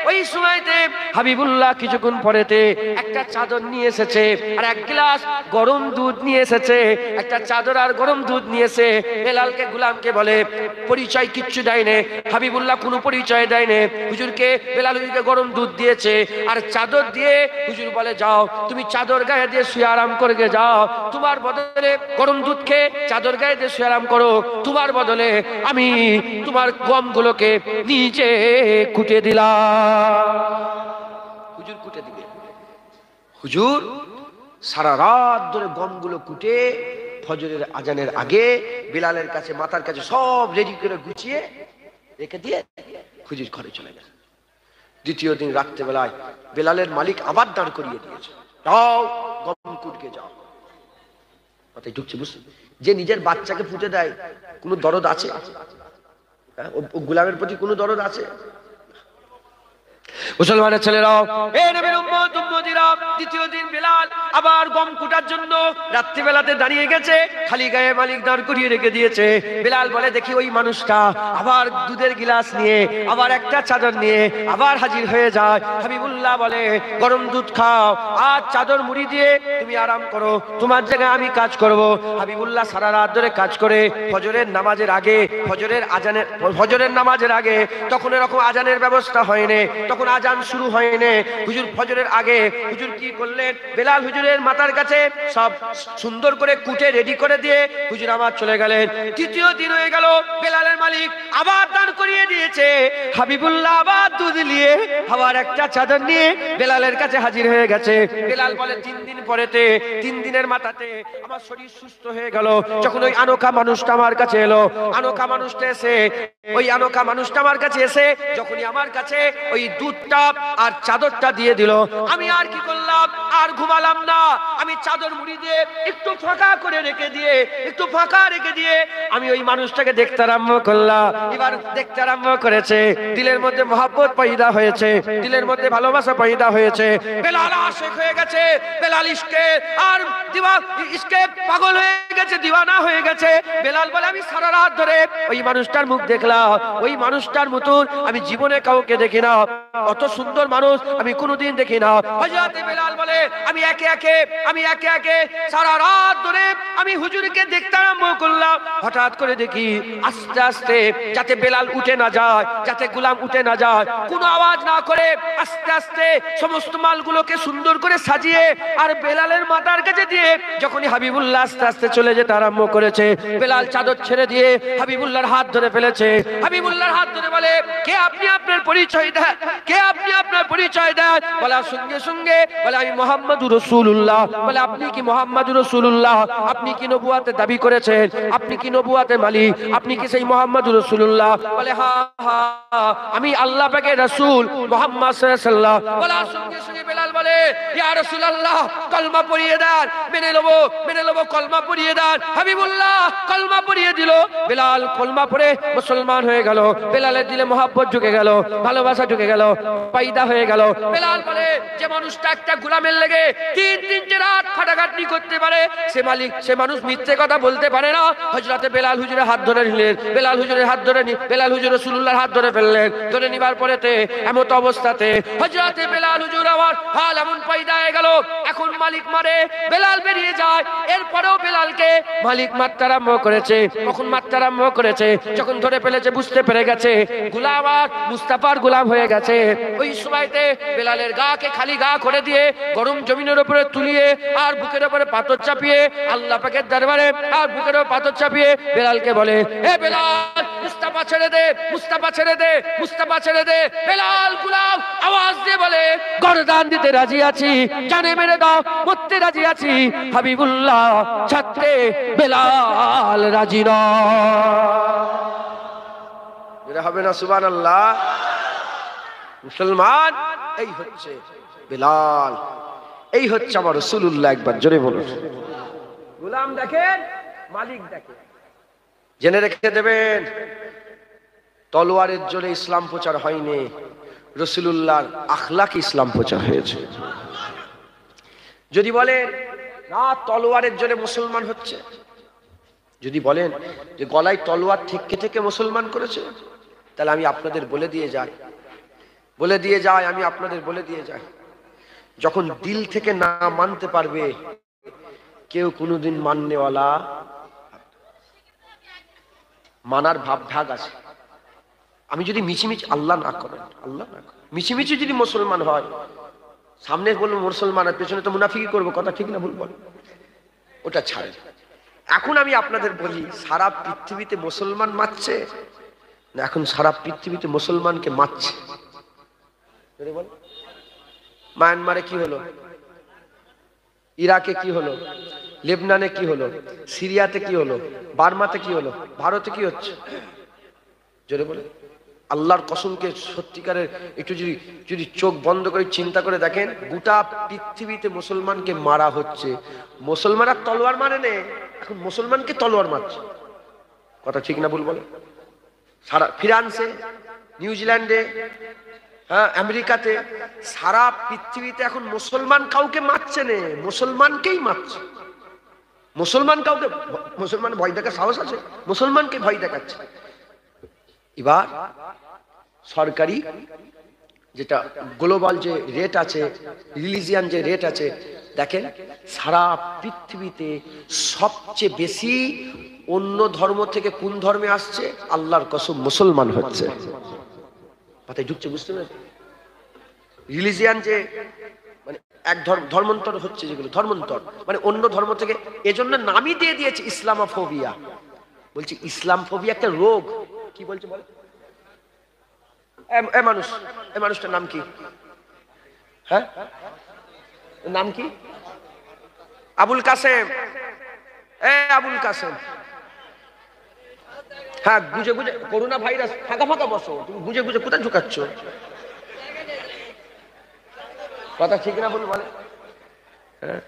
ওই সময়তে হাবিবুল্লাহ কিছুক্ষণ পরেতে একটা চাদর নিয়ে এসেছে আর এক গ্লাস গরম দুধ নিয়ে এসেছে। একটা চাদর আর গরম দুধ নিয়েছে। বেলালকে গোলামকে বলে, পরিচয় কিচ্ছু দেয়নি, হাবিবুল্লাহ কোনো পরিচয় দেয়নি। হুজুরকে বেলাল হুজুরকে গরম দুধ দিয়েছে আর চাদর দিয়ে হুজুর বলে, যাও তুমি চাদর গায়ে দিয়ে শুয়ে আরাম করে যাও, তোমার বদলে গরম দুধ খেয়ে চাদর গায়ে দিয়ে শুয়ে আরাম করো, তোমার বদলে আমি তোমার গমগুলোকে নিচে কুটে দিলাম। হুজুর কুটে দিবে। হুজুর সারা রাত ধরে গমগুলো কুটে ফজরের আজানের আগে বেলালের কাছে, মাথার কাছে সব রেডি করে গুছিয়ে রেখে দিয়ে হুজুর ঘরে চলে গেছে। দ্বিতীয় দিন রাত্রেবেলায় বেলালের মালিক আবার দাঁড় করিয়ে দিয়েছে, যাও গম কুটকে যাও। কথাই ঢুকছে, বুঝতে? যে নিজের বাচ্চাকে ফুটে দেয় কোনো দরদ আছে? ও গোলামের প্রতি কোনো দরদ আছে? মুসলমানের ছেলেরাও, এ নবীর উম্মত উম্মতিরা, দ্বিতীয় দিন বেলাল আবার গম কুটার জন্য রাত্রিবেলাতে দাঁড়িয়ে গেছে, খালি গায়ে মালিক দাঁড় করিয়ে রেখে দিয়েছে। বেলাল বলে, দেখি ওই মানুষটা আবার দুধের গিলাস নিয়ে, আবার একটা চাদর নিয়ে আবার হাজির হয়ে যায়। হাবিবুল্লাহ বলে, গরম দুধ খাও আর চাদর মুড়ি দিয়ে তুমি আরাম করো, তোমার জায়গায় আমি কাজ করব। হাবিবুল্লাহ সারা রাত ধরে কাজ করে ফজরের নামাজের আগে, ফজরের নামাজের আগে, তখন এরকম আজানের ব্যবস্থা হয়নি, তখন আজান শুরু হয়নি। হুজুর ফজরের আগে হুজুর কি করলেন? বেলাল হুজুরের মাথার কাছে সব সুন্দর করে কুটে রেডি করে দিয়ে হুজুর আবার চলে গেলেন। তৃতীয় দিন হয়ে গেল, বেলালের মালিক আবার দান করিয়ে দিয়েছে। হাবিবুল্লাহ আবার দুধ নিয়ে আবার একটা চাদর নিয়ে বেলালের কাছে হাজির হয়ে গেছে। বেলাল বলে, 3 দিন পরেতে, 3 দিনের মাথাতে আমার শরীর সুস্থ হয়ে গেল। যখন ওই আনোকা মানুষটা আমার কাছে এলো, আনোকা মানুষটা এসে, ওই আনোকা মানুষটা আমার কাছে এসে যখনই আমার কাছে ওই দুধটা আর চাদরটা দিয়ে দিল, আমি আর কি করলাম, আর ঘুমালাম না। আমি চাদর মুড়ি দিয়ে একটু ফাঁকা করে রেখে দিয়ে, একটু ফাঁকা রেখে দিয়ে আমি ওই মানুষটাকে দেখতে আরম্ভ করলাম। এবার দেখতে আরম্ভ করেছে, দিলের মধ্যে মহব্বত পয়দা হয়েছে, দিলের মধ্যে ভালোবাসা পয়দা হয়েছে। বেলাল আশিক হয়ে গেছে, বেলাল ইশকে আর ইশকে পাগল হয়ে গেছে, দিওয়ানা হয়ে গেছে। বেলাল বলে, আমি সারা রাত ধরে ওই মানুষটার মুখ দেখলাম, ওই মানুষটার মতন আমি জীবনে কাউকে দেখি না, অত সুন্দর মানুষ আমি কোনোদিন দেখি না। হযরত বেলাল বলে, আমি একে একে সারা রাত ধরে আমি হুজুরকে দেখতে আরম্ভ করলাম। হঠাৎ করে দেখি আস্তে আস্তে, যাতে বেলাল উঠে না যায়, যাতে গোলাম উঠে না যায়, কোনো আওয়াজ না করে আস্তে আস্তে সমস্ত মালগুলোকে সুন্দর করে সাজিয়ে আর বেলালের মাথার কাছে দিয়ে যখনই হাবিবুল্লাহ আস্তে আস্তে চলে যেতে আরম্ভ করেছে, বেলাল চাদর ছেড়ে দিয়ে হাবিবুল্লাহর হাত ধরে ফেলেছে। হাবিবুল্লাহর হাত ধরে বলে, কে আপনি? আপনার পরিচয় দেন, কে আপনি? আপনার পরিচয় দেন। বলার সঙ্গে সঙ্গে বলে, আমি মুহাম্মাদুর রাসূলুল্লাহ। বলে, আপনি কি মুহাম্মাদুর রাসূলুল্লাহ? আপনি কি নবুয়াতের দাবি করেছেন? আপনি কি নবুয়াতের মালিক? আপনি কি সেই মুহাম্মাদুর রাসূলুল্লাহ? বলে, হ্যাঁ, আমি আল্লাহ পাকের রাসূল মুহাম্মদ সাল্লাল্লাহু আলাইহি ওয়াসাল্লাম। বলার সঙ্গে সঙ্গে বেলাল বলে, ইয়া রাসূলুল্লাহ, কলমা পড়িয়ে দেন, মেনে নেব, কলমা পড়িয়ে দেন। হাবিবুল্লাহ কলমা পড়িয়ে দিল। বেলাল কলমা পড়ে মুসলমান হয়ে গেল। বেলালের দিলে মহব্বত ঢুকে গেল, ভালোবাসা ঢুকে গেল। পয়দা হয়ে গেল। বেলাল বলে, যে মানুষটা একটা গোলামের লেগে 3-3 রাত খাটাখাটনি করতে পারে, সে মালিক, সে মানুষ মিথ্যে কথা বলতে পারে না। হযরতে বেলাল হুজুরের হাত ধরে নিলেন, বেলাল হুজুরের হাত ধরে বেলাল হুজুর রাসূলুল্লাহর হাত ধরে ফেললেন। ধরে নিবার পরেতে এমত অবস্থাতে হযরতে বেলাল হুজুর আমার হাল এমন পয়দা হয়ে গেল, এখন মালিক মারে, বেলাল বেরিয়ে যায়। এরপরেও বেলালকে মালিক মারতে আরম্ভ করেছে। কখন মারতে আরম্ভ করেছে? যখন ধরে ফেলেছে, বুঝতে পেরে গেছে গোলাম আর মুস্তাফার গোলাম হয়ে গেছে। ওই সময়তে বেলালের গাকে খালি গা করে দিয়ে গরম জমিনের উপরে তুলিয়ে আর বুকের উপরে পাথর চাপিয়ে আল্লাহ পাকের দরবারে আর বুকের উপরে পাথর চাপিয়ে বেলালকে বলে, হে বেলাল, মুস্তাফা ছেড়ে দে, মুস্তাফা ছেড়ে দে, মুস্তাফা ছেড়ে দে। বেলাল গোলাম আওয়াজ দিয়ে বলে, গর্দান দিতে রাজি আছি, জানে মেরে দাও, মরতে রাজি আছি, হাবিবুল্লাহ ছাড়তে বেলাল রাজি নয়। হবে না সুবহানাল্লাহ? মুসলমান, এই হচ্ছে বেলাল, এই হচ্ছে আমার রাসূলুল্লাহ। একবার জোরে বলুন। গোলাম দেখেন, মালিক দেখেন। জেনে রেখে দেবেন, তলোয়ারের জোরে ইসলাম প্রচার হয়নি, রাসূলুল্লাহর আখলাকে ইসলাম প্রচার হয়েছে। যদি বলেন না তলোয়ারের জোরে মুসলমান হচ্ছে, যদি বলেন যে গলায় তলোয়ার ঠেকে থেকে মুসলমান করেছে, তাহলে আমি আপনাদের বলে দিয়ে যাই, আমি আপনাদের বলে দিয়ে যাই, যখন দিল থেকে না মানতে পারবে কেউ কোনোদিন মাননেওয়ালা, মানার ভাব ভাগ আছে। আমি যদি মিছিমিছি আল্লাহ না করেন, মিছিমিছি যদি মুসলমান হয়, সামনে বলবো মুসলমান আর পেছনে তো মুনাফিকি করবো, কথা ঠিক না ভুল বল, ওটা ছাড়ে। এখন আমি আপনাদের বলি, সারা পৃথিবীতে মুসলমান মারছে না, এখন সারা পৃথিবীতে মুসলমানকে মারছে। মায়ানমারে কি হলো, ইরাকে কি হলো, লেবনানে কি হলো, সিরিয়াতে কি হলো, বার্মাতে কি হলো, ভারতে কি হচ্ছে? জোরে বলে আল্লাহর কসমকে সত্যিকারের একটু যদি চোখ বন্ধ করে চিন্তা করে দেখেন, গোটা পৃথিবীতে মুসলমানকে মারা হচ্ছে। মুসলমানরা তলোয়ার মারে নে, এখন মুসলমানকে তলোয়ার মারছে, কথা ঠিক না ভুল বলে? সারা ফ্রান্সে, নিউজিল্যান্ডে, হ্যাঁ আমেরিকাতে, সারা পৃথিবীতে এখন মুসলমান কাউকে মারছে না, মুসলমানকেই মারছে। মুসলমান কাউকে, মুসলমান ভয় দেখার সাহস আছে? মুসলমানকে ভয় দেখাচ্ছে। এবার সরকারি যেটা গ্লোবাল যে রেট আছে, রিলিজিয়ান যে রেট আছে, দেখেন সারা পৃথিবীতে সবচেয়ে বেশি অন্য ধর্ম থেকে কোন ধর্মে আসছে? আল্লাহর কসম মুসলমান হচ্ছে। মাথায় ঢুকছে? বুঝতে পারছেন? রিলিজিয়ান যে মানে এক ধর্মান্তর হচ্ছে, যেগুলো ধর্মান্তর মানে অন্য ধর্ম থেকে, এজন্য নামই দিয়ে দিয়েছে ইসলামোফোবিয়া। বলছি ইসলামোফোবিয়া একটা রোগ। কি বলছে বলে? এই মানুষটার নাম কি? হ্যাঁ নাম কি? আবুল কাসেম। আবুল কাসেম, হ্যাঁ বুঝে বুঝে, করোনা ভাইরাস, ফাঁকা বসো, তুমি বুঝে বুঝে কোথায় ঢুকাচ্ছ? কথা ঠিক না বলে বলে? হ্যাঁ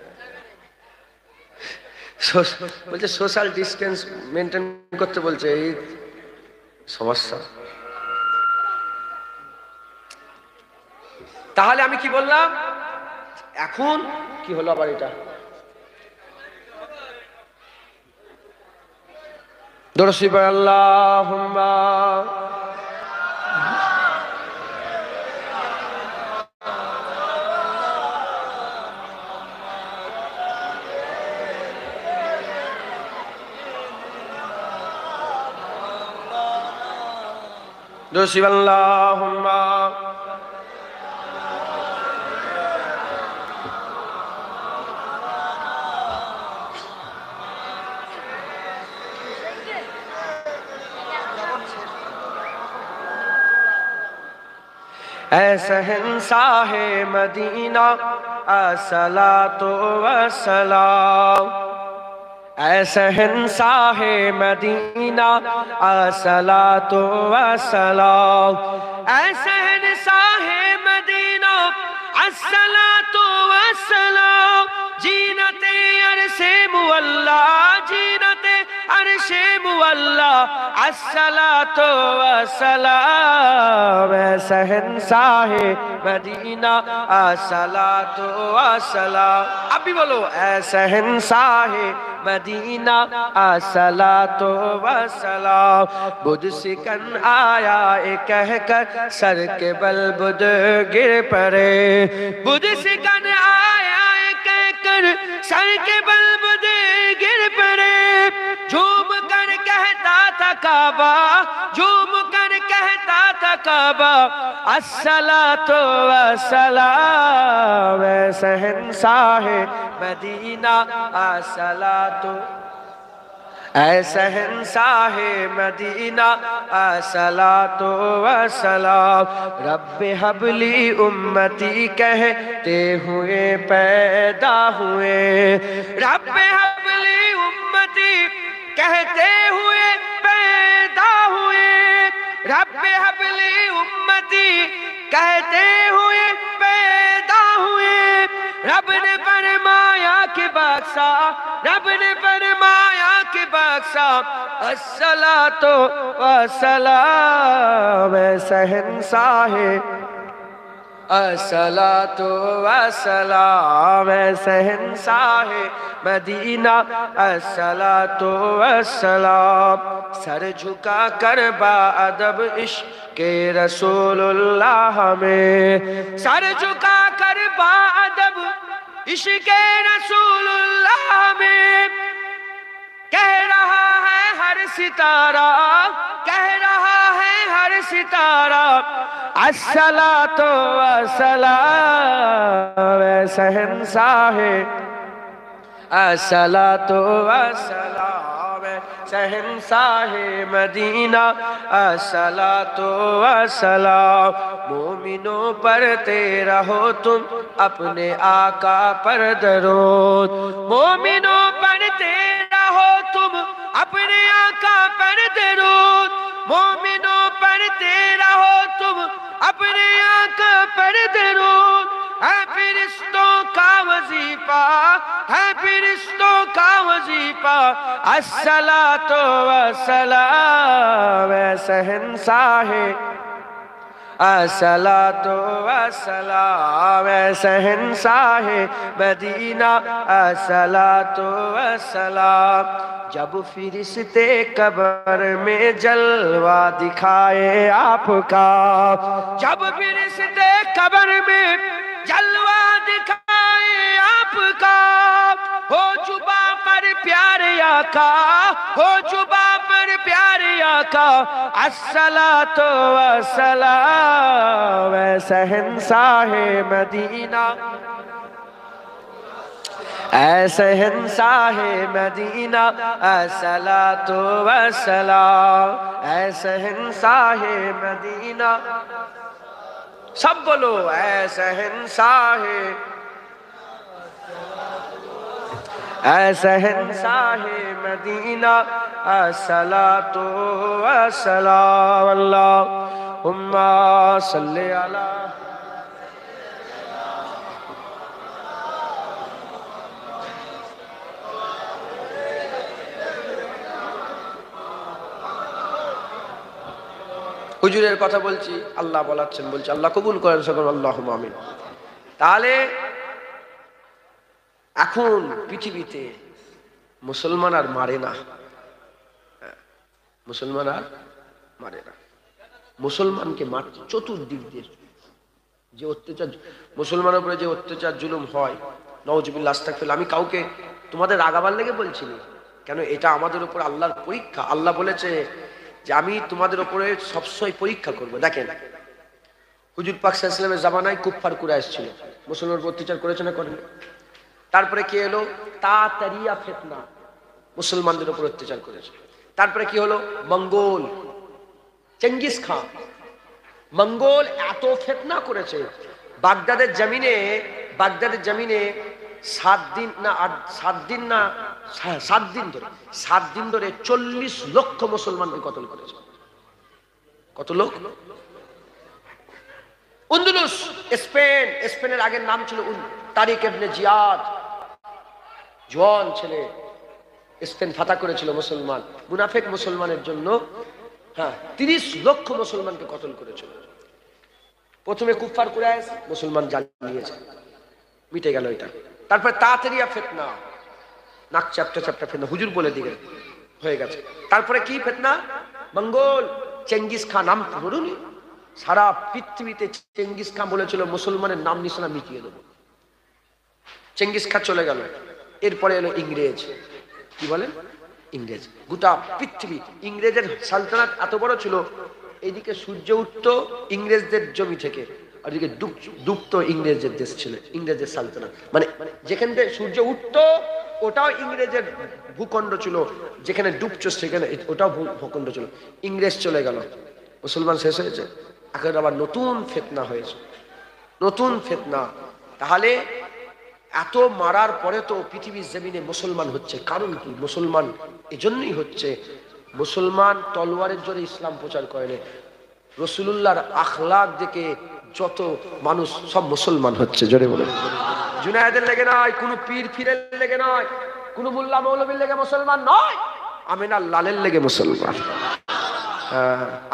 বলছে সোশ্যাল ডিস্টেন্স মেনটেন করতে বলছে, এই সমস্যা। তাহলে আমি কি বললাম? এখন কি হলো আবার এটা? দরশিব আল্লাহুম্মা দরশিব আল্লাহুম্মা ऐ शहंशाह मदीना अस्सलातु वस्सलाम, ऐ शहंशाह मदीना अस्सलातु वस्सलाम, ऐ शहंशाह मदीना अस्सलातु वस्सलाम, जीनते अरसे मुअल्ला, जीनते عرش مولا الصلاۃ والسلام اے شہنشاہ مدینہ الصلاۃ والسلام. اب بھی بولو اے شہنشاہ مدینہ الصلاۃ والسلام. بدھ سکن آیا کہہ کر سر کے بل بدھ گر پڑے. بدھ سکن آیا کہہ کر سر کے بل بدھ گر پڑے. جھوم کر کہتا تھا کعبہ, جھوم کر کہتا تھا کعبہ الصلاۃ والسلام اے شہنشاہ مدینہ الصلاۃ اے شہنشاہ مدینہ الصلاۃ والسلام. رب حب لی امتی کہتے ہوئے پیدا ہوئے. رب حب لی امتی کہتے ہوئے پیدا ہوئے. رب حب لی امتی کہتے ہوئے پیدا ہوئے. رب نے فرمایا کہ بخشا, رب نے فرمایا کہ بخشا الصلاۃ والسلام اے شہنشاہ الصلاۃ والسلام اے شہنشاہ مدینہ الصلاۃ والسلام. سر جھکا کر با ادب عشق کے رسول اللہ میں. سر جھکا کر با ادب عشق کے رسول اللہ میں. کہہ رہا ہے ہر ستارہ, کہہ رہا ہے ہر ستارہ الصلاۃ والسلام اے شہنشاہ الصلاۃ والسلام اے شہنشاہ مدینہ الصلاۃ والسلام. مومنوں پڑھتے رہو تم اپنے آقا پر درود. مومنوں پڑھتے رہو تم اپنے آقا پر درود. مومنوں پڑھتے رہو تم اپنے آقا پر درود. ہے فرشتوں کا وظیفہ, ہے فرشتوں کا وظیفہ الصلاۃ والسلام اے شہنشاہ الصلاۃ والسلام اے شہنشاہ مدینہ الصلاۃ والسلام. جب فرشتے قبر میں جلوہ دکھائے آپ کا, جب فرشتے قبر میں جلوہ دکھائے آپ کا, ہو جبا پر پیارے آقا, ہو جبا پر پیارے آقا الصلاۃ والسلام اے شہنشاہ مدینہ اے شہنشاہ مدینہ الصلاۃ والسلام اے شہنشاہ مدینہ. سب بولو اے شہنشاہ اے شہنشاہ مدینہ الصلاۃ والسلام. اللہم صلی علی হুজুরের কথা বলছি, আল্লাহ বলাচ্ছেন, বলছি আল্লাহ কবুল করেন সকল, আল্লাহুম্মা আমিন. তাহলে এখন পৃথিবীতে মুসলমান আর মারে না, মুসলমান আর মারে না. মুসলমানকে মারছে চতুর্দিক দিয়ে, যে অত্যাচার মুসলমানের উপরে যে অত্যাচার জুলুম হয়, নাউজুবিল্লাহ আস্তাগফিরুল্লাহ. আমি কাউকে তোমাদের রাগাবার লেগে বলছি না, কেন এটা আমাদের উপর আল্লাহর পরীক্ষা. আল্লাহ বলেছে যে আমি তোমাদের উপরে সবসময় পরীক্ষা করব. দেখেন হুজুর পাক সাল্লাল্লাহু আলাইহি ওয়াসাল্লামের জামানায় কুফফার কুরাইশ ছিল, মুসলমানের উপর অত্যাচার করেছে না করেন? তারপরে কি হলো? তাতারিয়া ফিতনা, মুসলমানদের উপর অত্যাচার করেছে. তারপরে কি হলো? মঙ্গোল, চেঙ্গিস খান, মঙ্গোল এত ফিতনা করেছে বাগদাদের জমিনে, বাগদাদের জমিনে 7 দিন ধরে 40 লক্ষ মুসলমানকে কতল করেছে. কত লোক? আন্দলুস, স্পেন, স্পেনের আগের নাম ছিল তারিক ইবনে জিয়াদ, জওয়ান ছেলে, স্পেন ফাতা করেছিল মুসলমান, মুনাফেক মুসলমানের জন্য। হ্যাঁ, 30 লক্ষ মুসলমানকে কতল করেছিল। প্রথমে কুফার কুরাইশ, মুসলমান জানিয়েছে, মিটে গেল এটা। তারপরে তাতারিয়া ফিতনা, নাক চ্যাপ্টা চ্যাপ্টা ফিতনা, হুজুর বলে দিলেন হয়ে গেছে। তারপরে কি ফিতনা? মঙ্গল, চেঙ্গিস খান, নাম বলুনি, সারা পৃথিবীতে চেঙ্গিস খান বলেছিল মুসলমানের নাম নিশানা মিটিয়ে দেবো। চেঙ্গিস খান চলে গেল। এরপরে এলো ইংরেজ। কি বলেন? ইংরেজ। গোটা পৃথিবী, ইংরেজের সালতানাত এত বড় ছিল, এইদিকে সূর্য উঠত ইংরেজদের জমি থেকে, আর এদিকে ডুবতো ইংরেজদের দেশ ছিল, ইংরেজের সালতানাত। মানে যেখান থেকে সূর্য উঠত ওটাও ইংরেজের ভূখণ্ড ছিল, যেখানে ডুবছো সেখানে ওটাও ভূখণ্ড ছিল। ইংরেজ চলে গেল, মুসলমান শেষ হয়েছে। এখন আবার নতুন ফিতনা হয়েছে, নতুন ফিতনা। তাহলে এত মারার পরে তো পৃথিবীর জমিনে মুসলমান হচ্ছে, কারণ কি? মুসলমান এজন্যই হচ্ছে, মুসলমান তলোয়ারের জোরে ইসলাম প্রচার করেনি, রাসূলুল্লাহর আখলাক দেখে যত মানুষ সব মুসলমান হচ্ছে। জোরে বলে, জুনায়েদের লেগে নয়, কোন পীর ফিরের লেগে নয়, কোন মোল্লা মৌলবীর লেগে মুসলমান নয়, আমিনার লালের লেগে মুসলমান।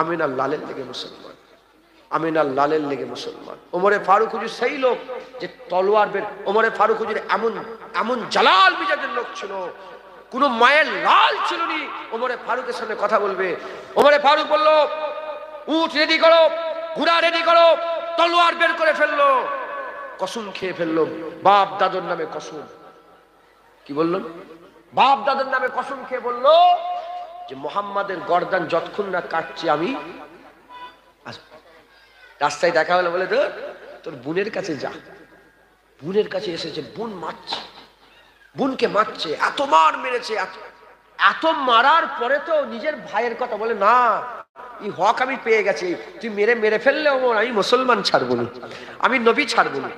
আমিনার লালের লেগে মুসলমান, আমিনার লালের লেগে মুসলমান। ওমরে ফারুক হুজুর সেই লোক যে তলোয়ার বের, ওমরে ফারুক হুজুর এমন এমন জালাল মিজাজের লোক ছিল, কোন মায়ের লাল ছিল নি ওমরে ফারুকের সামনে কথা বলবে। ওমরে ফারুক বলল, উট রেডি করো, ঘোড়া রেডি করো, তলোয়ার বের করে ফেললো, কসম খেয়ে ফেললো, বাপ দাদুর নামে কসম। কি বললো? বাপ দাদুর নামে কসম খেয়ে বললো যে মুহাম্মাদের গর্দান যতক্ষণ না কাটছি আমি আসবো। রাস্তায় দেখা হলো, বলে তোর বোনের কাছে যা। বোনের কাছে এসেছে, বোন মারছে, বোনকে মারছে, এত মার মেরেছে, এত মারার পরে তো নিজের ভাইয়ের কথা বলে, না এই হক আমি পেয়ে গেছি, তুই মেরে ফেললে ওমর, আমি মুসলমান ছাড়বো না, আমি নবী ছাড়বো না।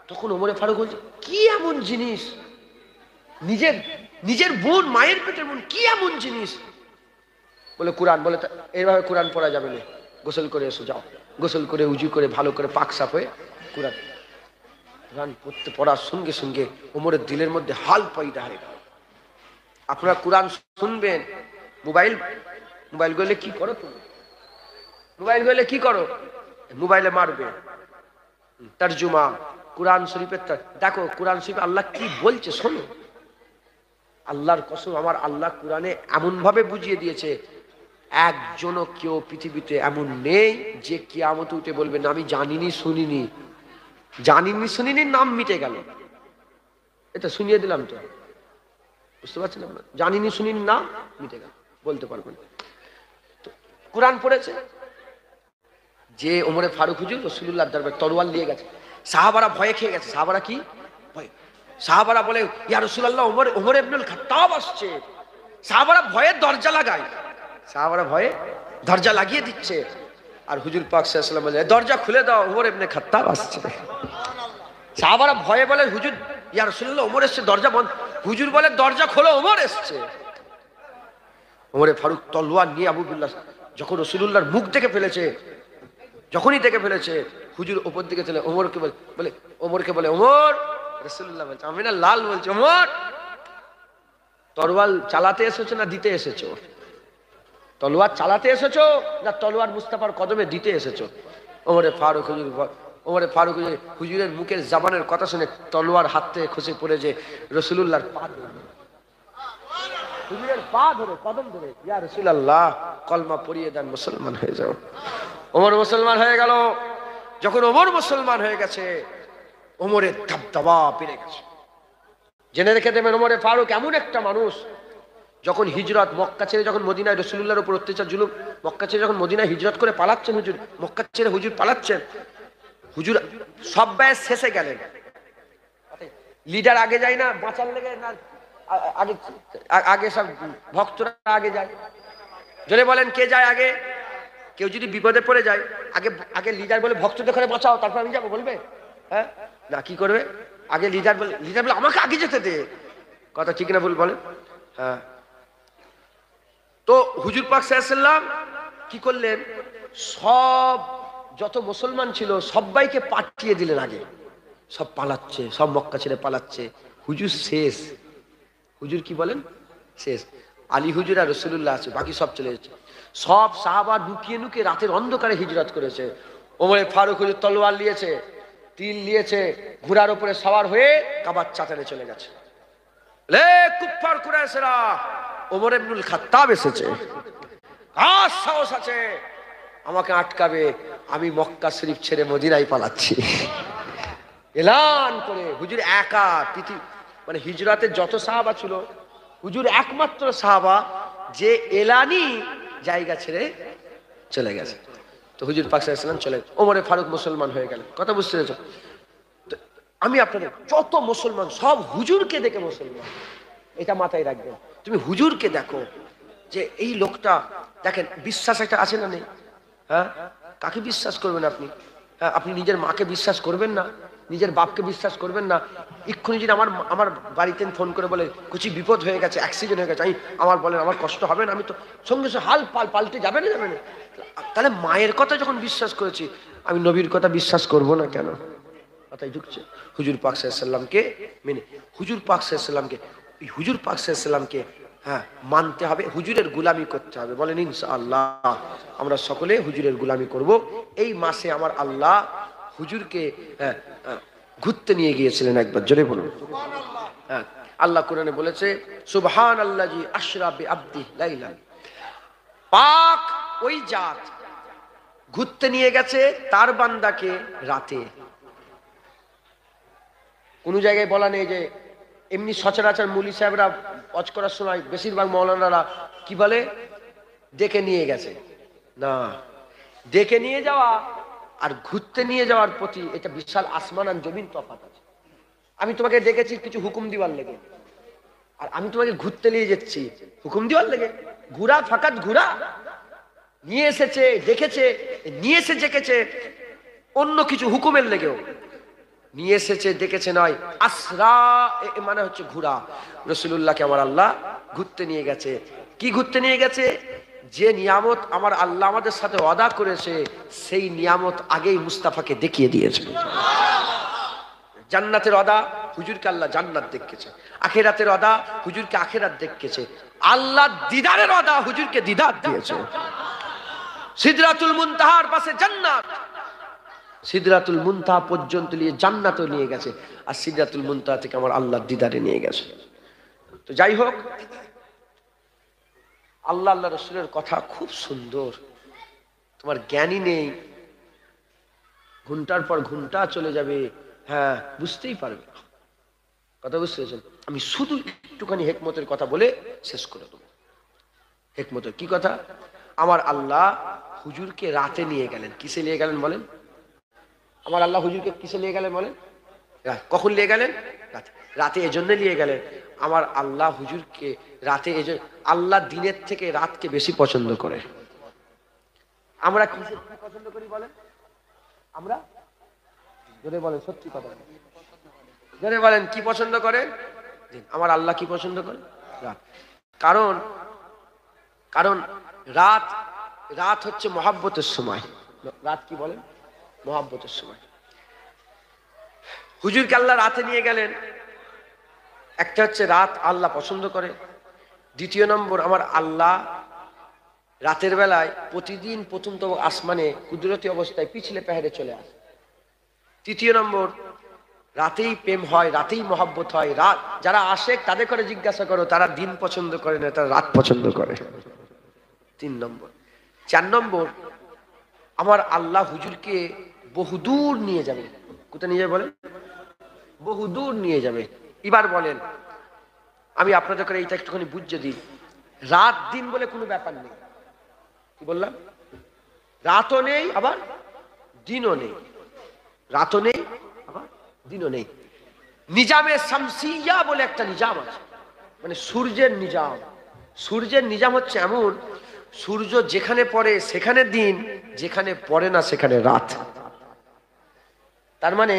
তখন ওমরে ফারুক বলছে, কি এমন জিনিস? নিজের বোন, মায়ের পেটের বোন, কি এমন জিনিস? বলে কোরআন। বলে এইভাবে কোরআন পড়া যাবে না, গোসল করে এসো, যাও গোসল করে উজু করে ভালো করে পাক সাফ হয়ে কোরআন পড়তে, পড়ার সঙ্গে সঙ্গে ওমরের দিলের মধ্যে হাল পয়দা হয়ে গেল। আপনারা কোরআন শুনবেন, মোবাইল গেলে কি করো? তুমি মোবাইল গেলে কি করো? মোবাইলে মারবে তরজুমা কোরআন শরীফের। দেখো কোরআন শরীফ আল্লাহ কি বলছে শোনো। আল্লাহর কসম, আমার আল্লাহ কোরআনে এমন ভাবে বুঝিয়ে দিয়েছে, একজনও কেউ পৃথিবীতে এমন নেই যে কিয়ামতে উঠে বলবে না আমি জানিনি শুনিনি, জানিনি শুনিনি, নাম মিটে গেল। এটা শুনিয়ে দিলাম তো, বুঝতে পারছেন আপনার? জানিনি শুনিনি, নাম মিটে গেল, বলতে পারবেন। তো কোরআন পড়েছে যে ওমরে ফারুক হুজুর রাসূলুল্লাহর দরবারে তরোয়াল নিয়ে গেছে, সাহাবারা ভয়ে খেয়ে গেছে। সাহাবারা কি ভয়? সাহাবারা বলে, ইয়া রাসূলুল্লাহ, ওমর ইবনুল খাত্তাব আসছে। সাহাবারা ভয়ে দরজা লাগায়, সাহাবারা ভয়ে দরজা লাগিয়ে দিচ্ছে, আর হুজুর পাক সাল্লাল্লাহু আলাইহি ওয়াসাল্লাম বলে, দরজা খুলে দাও, ওমর ইবনে খাত্তাব আসছে। সাহাবারা ভয়ে বলে, হুজুর, ইয়া রাসূলুল্লাহ, ওমর এসছে, দরজা বন্ধ। হুজুর বলে, দরজা খোলো, ওমর এসছে। ওমরে ফারুক তলোয়ার নিয়ে আবুদুল্লাহ যখন রাসূলুল্লাহর মুখ দেখে ফেলেছে, যখনই দেখে ফেলেছে, হুজুর উপর দিকে চলে ওমরকে বলে, ওমরকে বলে, ওমর, রাসূলুল্লাহ বলছে, আমিনা লাল বলছে, ওমর তরোয়াল চালাতে এসেছো না দিতে এসেছো? তলোয়ার চালাতে এসেছো না তলোয়ার মুস্তাফার কদমে দিতে এসেছো? ওমরে ফারুক হুজুর হুজুরের মুখের জবানের কথা শুনে তলোয়ার হাত থেকে খসে পড়ে যে রাসূলুল্লাহর পা ধরে, হুজুরের পা ধরে, কদম ধরে, ইয়া রাসূলুল্লাহ কলমা পড়িয়ে দেন, মুসলমান হয়ে যাও। ওমর মুসলমান হয়ে গেল। যখন ওমর মুসলমান হয়ে গেছে, ওমরের দাবদাবা বেড়ে গেছে। জেনে রেখে দেবেন, ওমরে ফারুক এমন একটা মানুষ, যখন হিজরত মক্কা ছেড়ে, যখন মদিনায় রাসূলুল্লাহর উপর অত্যাচার জুলুম, মক্কা ছেড়ে যখন মদিনায় হিজরত করে পালাচ্ছেন হুজুর, মক্কা ছেড়ে হুজুর পালাচ্ছেন, হুজুর সব ব্যয় শেষে গেলেন। লিডার আগে যায় না বাঁচার লেগে, না আগে আগে সব ভক্তরা আগে যায়? জোরে বলেন, কে যায় আগে? কেউ যদি বিপদে পড়ে যায়, আগে লিডার বলে ভক্তদের করে বাঁচাও, তারপর আমি যাবো, বলবে? হ্যাঁ না, কি করবে? আগে লিডার বলে আমাকে আগে যেতে দে। কথা ঠিক না ভুল বলেন? হ্যাঁ। তো হুজুর পাক সাল্লাল্লাহু আলাইহি ওয়াসাল্লাম কি করলেন? সব যত মুসলমান ছিল সবাইকে পাঠিয়ে দিলেন আগে। সব পালাচ্ছে, সব মক্কা ছেড়ে পালাচ্ছে। হুজুর শেষ। হুজুর কি বলেন? শেষ। আলী হুজুর আর রসুল্লাহ আছে, বাকি সব চলে যাচ্ছে। সব সাহাবা লুকিয়ে লুকিয়ে রাতের অন্ধকারে হিজরত করেছে। ওমরে ফারুক হুজুর তলোয়ার নিয়েছে, তিল নিয়েছে, ঘোড়ার উপরে সওয়ার হয়ে কাবার চাতালে চলে গেছে। লে কুফার কুরাইশরা, ওমর ইবনুল খাত্তাব এসেছে, আর সাহস আছে আমাকে আটকাবে, আমি মক্কা শরীফ ছেড়ে মদিনায় পালাচ্ছি। এলান করে হুজুর একা, মানে হিজরাতের যত সাহাবা ছিল হুজুর একমাত্র সাহাবা যে এলানি জায়গা ছেড়ে চলে গেছে। তো হুজুর পাক সাল্লাল্লাহু আলাইহি ওয়াসাল্লাম চলে, ওমরে ফারুক মুসলমান হয়ে গেলেন। কথা বুঝতে পেরেছো? আমি আপনাদের যত মুসলমান সব হুজুরকে দেখে মুসলমান, এটা মাথায় রাখবেন। তুমি হুজুরকে দেখো যে এই লোকটা, দেখেন বিশ্বাস একটা আছে না নেই? হ্যাঁ, কাকে বিশ্বাস করবেন আপনি? হ্যাঁ, আপনি নিজের মাকে বিশ্বাস করবেন না, নিজের বাপকে বিশ্বাস করবেন না। এক্ষুনি যদি আমার বাড়িতে ফোন করে বলে কিছু বিপদ হয়ে গেছে, অ্যাক্সিডেন্ট হয়ে গেছে, আমার বলেন আমার কষ্ট হবে না, আমি তো সঙ্গে সঙ্গে পাল্টে যাবে না। তাহলে মায়ের কথা যখন বিশ্বাস করেছি, আমি নবীর কথা বিশ্বাস করব না কেন? কথাই ঢুকছে। হুজুর পাক সাল্লাল্লাহু আলাইহি ওয়াসাল্লামকে মেনে, হুজুর পাক সাল্লাল্লাহু আলাইহি ওয়াসাল্লামকে, হুজুর পাক সাল্লাল্লাহু আলাইহি ওয়াসাল্লামকে হ্যাঁ মানতে হবে, হুজুরের গোলামি করতে হবে। বলেন ইনশাআল্লাহ আমরা সকলে হুজুরের গোলামি করব। এই মাসে আমার আল্লাহ হুজুরকে ঘুরতে নিয়ে গিয়েছিলেন একবার, জোরে বলুন সুবহানাল্লাহ। হ্যাঁ, আল্লাহ কোরআনে বলেছে সুবহানাল্লাযী আশরা বিআবদিহি লাইলান, পাক ওই জাত ঘুরতে নিয়ে গেছে তার বান্দাকে রাতে। কোন জায়গায় বলা নেই যে এমনি সচরাচর মুলি সাহেবরা ওয়াজ করার সময় বেশিরভাগ মাওলানারা কি বলে ডেকে নিয়ে গেছে, না। ডেকে নিয়ে যাওয়া আর ঘুরতে নিয়ে যাওয়ার প্রতি এটা বিশাল আসমান আর জমিন তফাৎ আছে। আমি তোমাকে ডেকেছি কিছু হুকুম দিবার লেগে, আর আমি তোমাকে ঘুরতে নিয়ে যাচ্ছি হুকুম দিবার লেগে। ঘুরা ফাকাত ঘুরা নিয়ে এসেছে, দেখেছে, নিয়ে এসে ডেকেছে অন্য কিছু হুকুমের লেগেও নিয়ে এসেছে, দেখেছে নয়। আসরা মানে হচ্ছে ঘোরা। রাসূলুল্লাহকে আমার আল্লাহ ঘুরতে নিয়ে গেছে। কি ঘুরতে নিয়ে গেছে? যে নিয়ামত আমার আল্লাহ আমাদের সাথে ওয়াদা করেছে সেই নিয়ামত আগেই মুস্তাফাকে দেখিয়ে দিয়েছে। জান্নাতের ওয়াদা, হুজুরকে আল্লাহ জান্নাত দেখিয়েছে। আখিরাতের ওয়াদা, হুজুরকে আখিরাত দেখিয়েছে। আল্লাহ দিদারের ওয়াদা, হুজুরকে দিদার দিয়েছে। সিদরাতুল মুনতাহার পাশে জান্নাত, সিদরাতুল মুনতাহা পর্যন্ত নিয়ে জান্নাতও নিয়ে গেছে, আর সিদরাতুল মুনতাহা থেকে আমার আল্লাহর দিদারে নিয়ে গেছে। তো যাই হোক, আল্লাহ আল্লাহ রাসূলের কথা খুব সুন্দর। তোমার জ্ঞানই নেই, ঘন্টার পর ঘন্টা চলে যাবে, হ্যাঁ বুঝতেই পারবে না। কথা বুঝতে পেরেছেন? আমি শুধু একটুখানি হেকমতের কথা বলে শেষ করে দেবো। হেকমতের কি কথা? আমার আল্লাহ হুজুরকে রাতে নিয়ে গেলেন। কিসে নিয়ে গেলেন বলেন? আমার আল্লাহ হুজুরকে কিসে নিয়ে গেলেন বলেন? কখন নিয়ে গেলেন? রাতে। রাতে এজন্য নিয়ে গেলেন, আমার আল্লাহ হুজুরকে রাতে, এজন্য আল্লাহ দিনের থেকে রাতকে বেশি পছন্দ করে। আমরা কি পছন্দ করি বলেন? আমরা জোরে বলেন, সত্যি কথা জোরে বলেন, কি পছন্দ করে? আমার আল্লাহ কি পছন্দ করে? রাত। কারণ কারণ রাত, রাত হচ্ছে মহাব্বতের সময়। রাত কি বলেন? মহাব্বতের সময়। হুজুরকে আল্লাহ রাতে নিয়ে গেলেন, একটা হচ্ছে রাত আল্লাহ পছন্দ করে। দ্বিতীয় নম্বর, আমার আল্লাহ রাতের বেলায় প্রতিদিন প্রথমতম আসমানে কুদরতি অবস্থায় পিছলে পেহারে চলে আসে। তৃতীয় নম্বর, রাতেই প্রেম হয়, রাতেই মহাব্বত হয়। রাত যারা আসে তাদের করে জিজ্ঞাসা করো, তারা দিন পছন্দ করে না, তারা রাত পছন্দ করে। 3 নম্বর। 4 নম্বর, আমার আল্লাহ হুজুরকে বহুদূর নিয়ে যাবে। কোথায় নিয়ে যাবে বলেন? বহুদূর নিয়ে যাবে। এবার বলেন, আমি আপনাদের করে এইটা একটুখানি বুঝিয়ে দিই। রাত দিন বলে কোনো ব্যাপার নেই। কি বললাম? রাতও নেই আবার দিনও নেই, রাতও নেই আবার দিনও নেই। নিজামে শামসিয়া বলে একটা নিজাম আছে, মানে সূর্যের নিজাম। সূর্যের নিজাম হচ্ছে এমন, সূর্য যেখানে পড়ে সেখানে দিন, যেখানে পড়ে না সেখানে রাত। তার মানে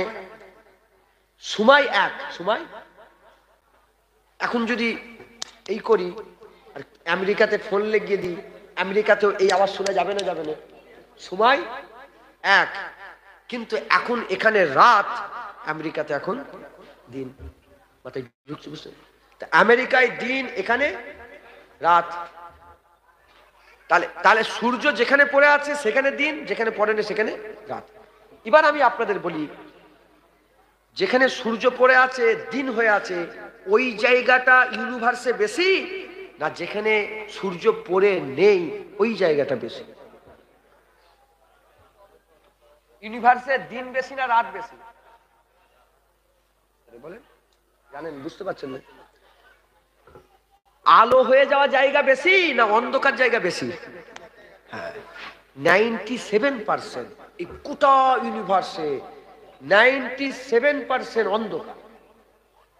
সময় এক। সময় এখন যদি এই করি আর আমেরিকাতে ফোন লাগিয়ে দিই, আমেরিকাতেও এই আওয়াজ শোনা যাবে না? যাবে না। সময় এক, কিন্তু এখন এখানে রাত, আমেরিকাতে এখন দিন। মাথায় ঢুকছে? বুঝতে? আমেরিকায় দিন, এখানে রাত। তাহলে তাহলে সূর্য যেখানে পড়ে আছে সেখানে দিন, যেখানে পড়ে না সেখানে রাত। এবার আমি আপনাদের বলি, যেখানে সূর্য পড়ে আছে দিন হয়ে আছে ওই জায়গাটা ইউনিভার্সে বেশি, না যেখানে সূর্য পড়ে নেই ওই জায়গাটা বেশি? ইউনিভার্সে দিন বেশি না রাত বেশি বলেন? জানেন, বুঝতে পারছেন না? আলো হয়ে যাওয়া জায়গা বেশি না অন্ধকার জায়গা বেশি? হ্যাঁ, 97% এই গোটা ইউনিভার্সে 97% অন্ধকার।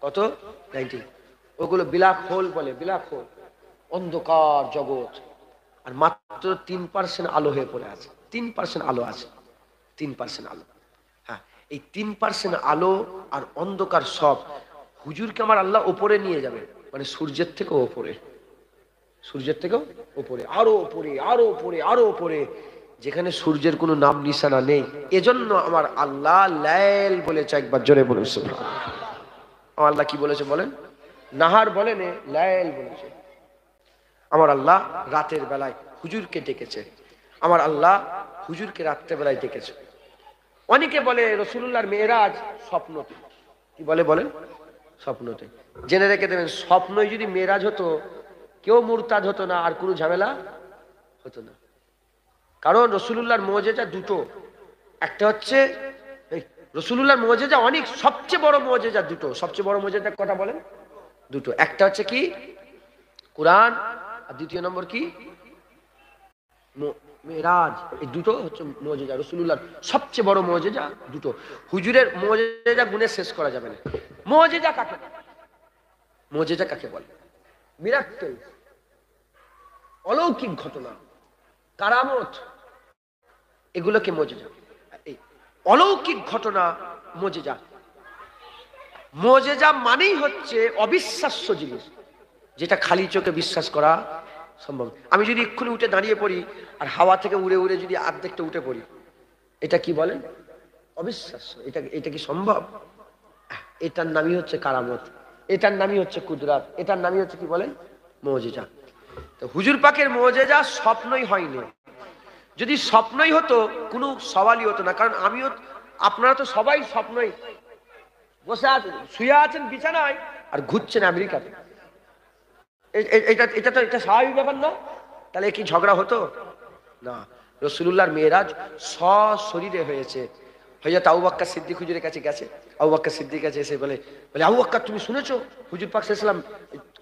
কত? 90। ওগুলো ব্ল্যাক হোল বলে, ব্ল্যাক হোল, অন্ধকার জগৎ। আর মাত্র 3% আলো হয়ে পড়ে আছে। 3% আলো আছে, 3% আলো। হ্যাঁ, এই 3% আলো আর অন্ধকার সব হুজুরকে আমার আল্লাহ ওপরে নিয়ে যাবে, মানে সূর্যের থেকেও ওপরে, সূর্যের থেকেও ওপরে, আরো ওপরে, আরো ওপরে, আরো ওপরে, যেখানে সূর্যের কোনো নাম নিশানা নেই। এজন্য আমার আল্লাহ লাইল বলেছে, একবার জোরে বলুন সুবহানাল্লাহ। আমার আল্লাহ কি বলেছে বলেন? নাহার বলেন, লাইল বলেছে। আমার আল্লাহ রাতের বেলায় হুজুরকে ডেকেছে, আমার আল্লাহ হুজুরকে রাত্রে বেলায় ডেকেছে। অনেকে বলে রাসূলুল্লাহর মেরাজ স্বপ্নতে। কি বলে বলেন? স্বপ্নতে। জেনে রেখে দেবেন, স্বপ্নই যদি মেরাজ হতো কেউ মুরতাদ হতো না, আর কোনো ঝামেলা হতো না। কারণ রাসূলুল্লাহর মুজিজা দুটো, একটা হচ্ছে রাসূলুল্লাহর মুজিজা অনেক, সবচেয়ে বড় মুজিজা দুটো। সবচেয়ে বড় মুজিজা কটা বলেন? দুটো। একটা হচ্ছে কি? কোরআন। আর দ্বিতীয় নম্বর কি? মেরাজ। এই দুটো হচ্ছে মুজিজা, রাসূলুল্লাহর সবচেয়ে বড় মুজিজা দুটো। হুজুরের মুজিজা গুণে শেষ করা যাবে না। মুজিজা কাকে? মুজিজা কাকে বলে? মিরাক্কেল, অলৌকিক ঘটনা, কারামত, এগুলোকে মুজিজা। এই অলৌকিক ঘটনা মুজিজা। মুজিজা মানেই হচ্ছে অবিশ্বাস্য জিনিস, যেটা খালি চোখে বিশ্বাস করা সম্ভব। আমি যদি এক্ষুনি উঠে দাঁড়িয়ে পড়ি আর হাওয়া থেকে উড়ে উড়ে যদি অর্ধেকটা উঠে পড়ি, এটা কি বলেন? অবিশ্বাস্য। এটা কি সম্ভব? এটার নামই হচ্ছে কারামত, এটার নামই হচ্ছে কুদরত, এটার নামই হচ্ছে কি বলেন? মুজিজা। তো হুজুর পাকের মুজিজা স্বপ্নই হয়নি। যদি স্বপ্নই হতো কোনো সওয়ালই হতো না, কারণ আমিও আপনারা তো সবাই স্বপ্নই বসে আছেন, শুয়ে আছেন বিছানায় আর ঘুরছেন আমেরিকাতে। এটা স্বাভাবিক ব্যাপার না? তাহলে কি ঝগড়া হতো না? রাসূলুল্লাহর মেরাজ সশরীরে হয়েছে। হযরত আবু বকর সিদ্দিক হুজুরের কাছে গেছে। আবু বকর সিদ্দিক কাছে এসে বলে আবু বকর তুমি শুনেছো হুজুর পাক সাল্লাল্লাহু আলাইহি ওয়াসাল্লাম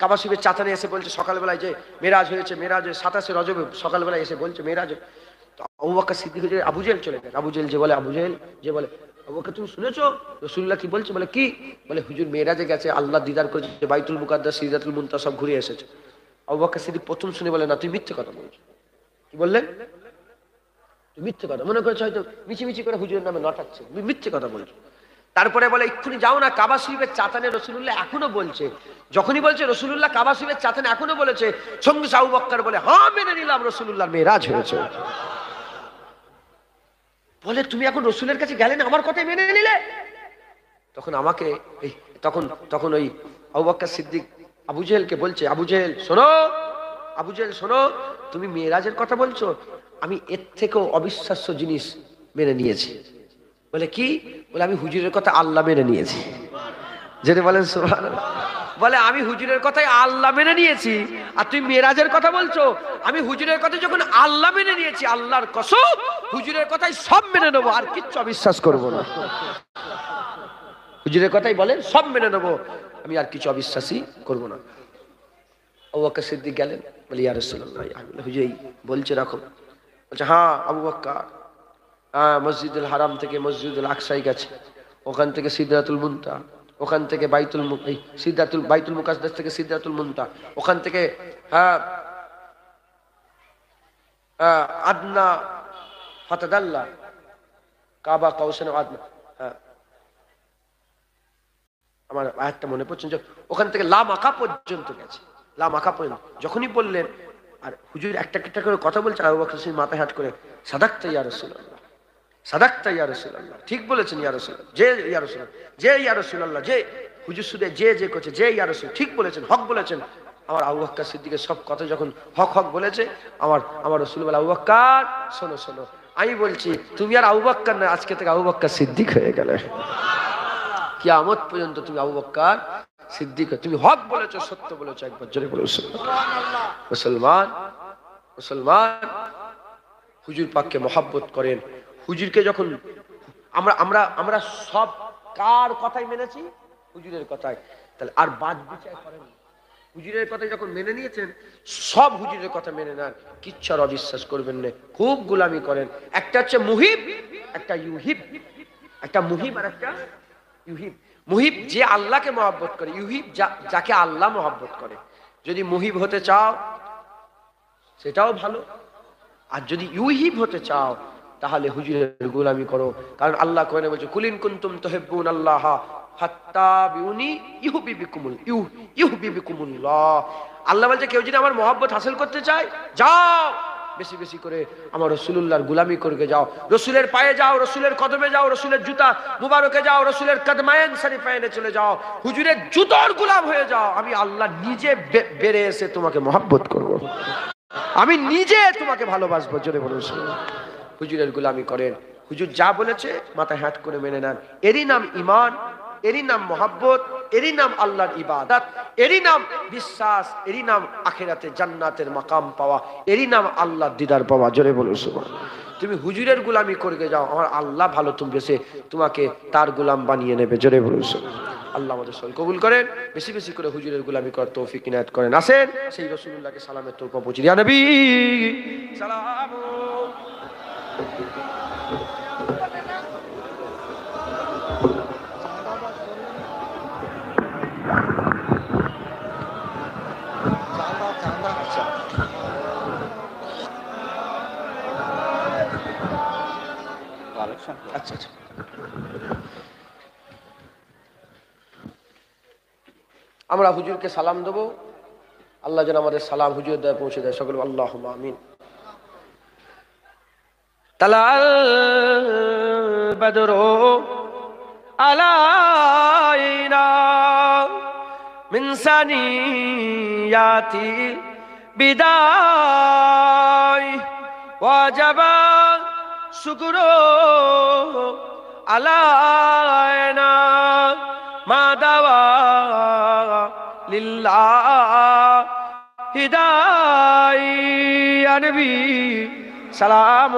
কাবা শরীফের চাতানে এসে বলছে সকালবেলায় যে মেরাজ হয়েছে, মেরাজ 27 রজব সকালবেলায় এসে বলছে মেরাজ। তো আবু বকর সিদ্দিক হুজুর আবু জেহেল চলে গেল। আবু জেহেল যে বলে আবু বকর তুমি শুনেছো রাসূলুল্লাহ কি বলছে? বলে কি? বলে হুজুর মেরাজে গেছে, আল্লাহ দিদার করেছে, বাইতুল মুকাদ্দাস, সিদরাতুল মুনতাহা সব ঘুরে এসেছে। আবু বকর সিদ্দিক প্রথম শুনে বলে না তুই মিথ্যে কথা বলছো। কি বললেন? তুই মিথ্যে কথা, মনে করছো হয়তো মিছিমিছি করে হুজুরের নামে নটাচ্ছে, তুমি মিথ্যে কথা বলছো। তারপরে বলে এক্ষুনি যাও না কাবা শরীফের চাতানে রাসূলুল্লাহ এখনো বলছে। যখনই বলছে রাসূলুল্লাহ কাবা শরীফের চাতানে এখনো বলেছে, সঙ্গে আবু বকর বলে হ্যাঁ মেনে নিলাম রাসূলুল্লাহর মেরাজ হয়েছে। বলে তুমি এখন রাসূলের কাছে গেলে না, আমার কথাই মেনে নিলে? তখন আমাকে তখন ওই আবু বকর সিদ্দিক আবু জেহেলকে বলছে, আবু জেহেল শোনো, আবু জেহেল শোনো, তুমি মেরাজের কথা বলছো, আমি এর থেকেও অবিশ্বাস্য জিনিস মেনে নিয়েছি। বলে কি? বলে আমি হুজুরের কথা আল্লাহ মেনে নিয়েছি। যেটা বলেন সুবহানাল্লাহ। বলে আমি হুজুরের কথাই আল্লাহ মেনে নিয়েছি, আর তুই মেরাজের কথা বলছো। আমি হুজুরের কথা যখন আল্লাহ মেনে নিয়েছি, আল্লাহর কসম হুজুরের কথাই সব মেনে নেবো, আর কিচ্ছু অবিশ্বাস করবো না। হুজুরের কথাই বলেন সব মেনে নেবো, আমি আর কিছু অবিশ্বাসী করবো না। আবু বকর সিদ্দিক গেলেন, বলে ইয়া রাসূলুল্লাহ, হুজুর এই বলছে রাখো। বলছে হ্যাঁ আবু বকর, হ্যাঁ মসজিদুল হারাম থেকে মসজিদুল আকসায় গেছে, ওখান থেকে সিদরাতুল মুনতাহা, ওখান থেকে বাইতুল মুকাদ্দাস থেকে সিদরাতুল মুনতাহা, ওখান থেকে আদনা ফাতাদাল্লা কাবা কাউসান আদনা। আমার আয়াতটা মনে পড়ছে, ওখান থেকে লা মাকা পর্যন্ত গেছে, লা মাকা পর্যন্ত। যখনই বললেন আর হুজুর একটা একটা করে কথা বলছে, আবু বকর সিদ্দিক মাথায় হাত করে সাদাকতা ইয়া রাসূলুল্লাহ, সাদাকতা ইয়া রাসূলুল্লাহ, ঠিক বলেছেন ইয়া রাসূলুল্লাহ, যে ইয়া রাসূলুল্লাহ, যে ইয়া রাসূলুল্লাহ, যে হুজুর সুদে যে করছে, যে ইয়া রাসূল, ঠিক বলেছেন, হক বলেছেন। আমার আবু বকর সিদ্দিকের সব কথা যখন হক হক বলেছে, আমার রাসূল বলে, আবু বকর শোনো শোনো, আমি বলছি তুমি আর আবু বকর না, আজকে থেকে আবু বকর সিদ্দিক হয়ে গেলে। কিয়ামত পর্যন্ত তুমি আবু বকর সিদ্দিক, তুমি হক বলেছো, সত্য বলেছো, একবার জোরে বলো সুবহানাল্লাহ। মুসলমান মুসলমান হুজুর পাককে মহব্বত করেন। হুজুরকে যখন আমরা আমরা আমরা সব কার কথাই মেনেছি? হুজুরের কথায়। তাহলে আর বাদ বিচার করেন? হুজুরের কথা যখন মেনে নিয়েছেন, সব হুজুরের কথা মেনে নেন, কিচ্ছু আর অবিশ্বাস করবেন না। খুব গোলামি করেন। একটা হচ্ছে মুহিব, একটা ইউহিব। একটা মুহিব আর একটা ইউহিব। মুহিব যে আল্লাহকে মহব্বত করে, ইউহিব যাকে আল্লাহ মহব্বত করে। যদি মুহিব হতে চাও সেটাও ভালো, আর যদি ইউহিব হতে চাও তাহলে হুজুরের গোলামি করো। কারণ আল্লাহ কোরআনে বলছে, কুলিন কুনতুম তুহিব্বুনাল্লাহ ফাত্তাবিউনি ইউহিব্বুকুমুল্লাহ। আল্লাহ বলছে, কেউ যদি আমার মহব্বত হাসিল করতে চায়, যাও বেশি বেশি করে আমার রাসূলুল্লাহর গোলামি করে যাও, রাসূলের পায়ে যাও, রাসূলের কদমে যাও, রাসূলের জুতা মুবারকে যাও, রাসূলের কদমায়েন শরীফাইনে চলে যাও, হুজুরের জুতার গোলাম হয়ে যাও। আমি আল্লাহ নিজে বেড়ে এসে তোমাকে মহব্বত করব, আমি নিজে তোমাকে ভালোবাসবো। জোরে বলুন। হুজুরের গোলামি করেন। হুজুর যা বলেছে মাথায় হাত করে মেনে নেন। এরই নাম ঈমান, এরই নাম মহব্বত, এরই নাম আল্লাহর ইবাদত, এরই নাম বিশ্বাস, এরই নাম আখিরাতে জান্নাতের মাকাম পাওয়া, এরই নাম আল্লাহর দিদার পাওয়া। জোরে বলুন সুবহানাল্লাহ। তুমি হুজুরের গোলামি করে যাও, আমার আল্লাহ ভালো তুমি সে তোমাকে তার গোলাম বানিয়ে নেবে। জোরে বলুন সুবহানাল্লাহ। আল্লাহ আমাদের সকল কবুল করেন, বেশি বেশি করে হুজুরের গোলামি করার তৌফিক ইনায়াত করেন। আসেন সেই রাসূলুল্লাহকে সালামের তৌফিক পৌঁছে দিই। ইয়া নবী সালাম। আচ্ছা আচ্ছা, আমরা হুজুরকে সালাম দেবো। আল্লাহ যেন আমাদের সালাম হুজুরের দ্বারা পৌঁছে দেয়। সকল আল্লাহুম্মা আমিন। তালাল বদরু আলাইনা মিন সানিয়াতি বিদায় ওয়াজাবা শুকরু আলাইনা মা দাওয়া লিল্লাহি দাই। ইয়া নবী সালাম।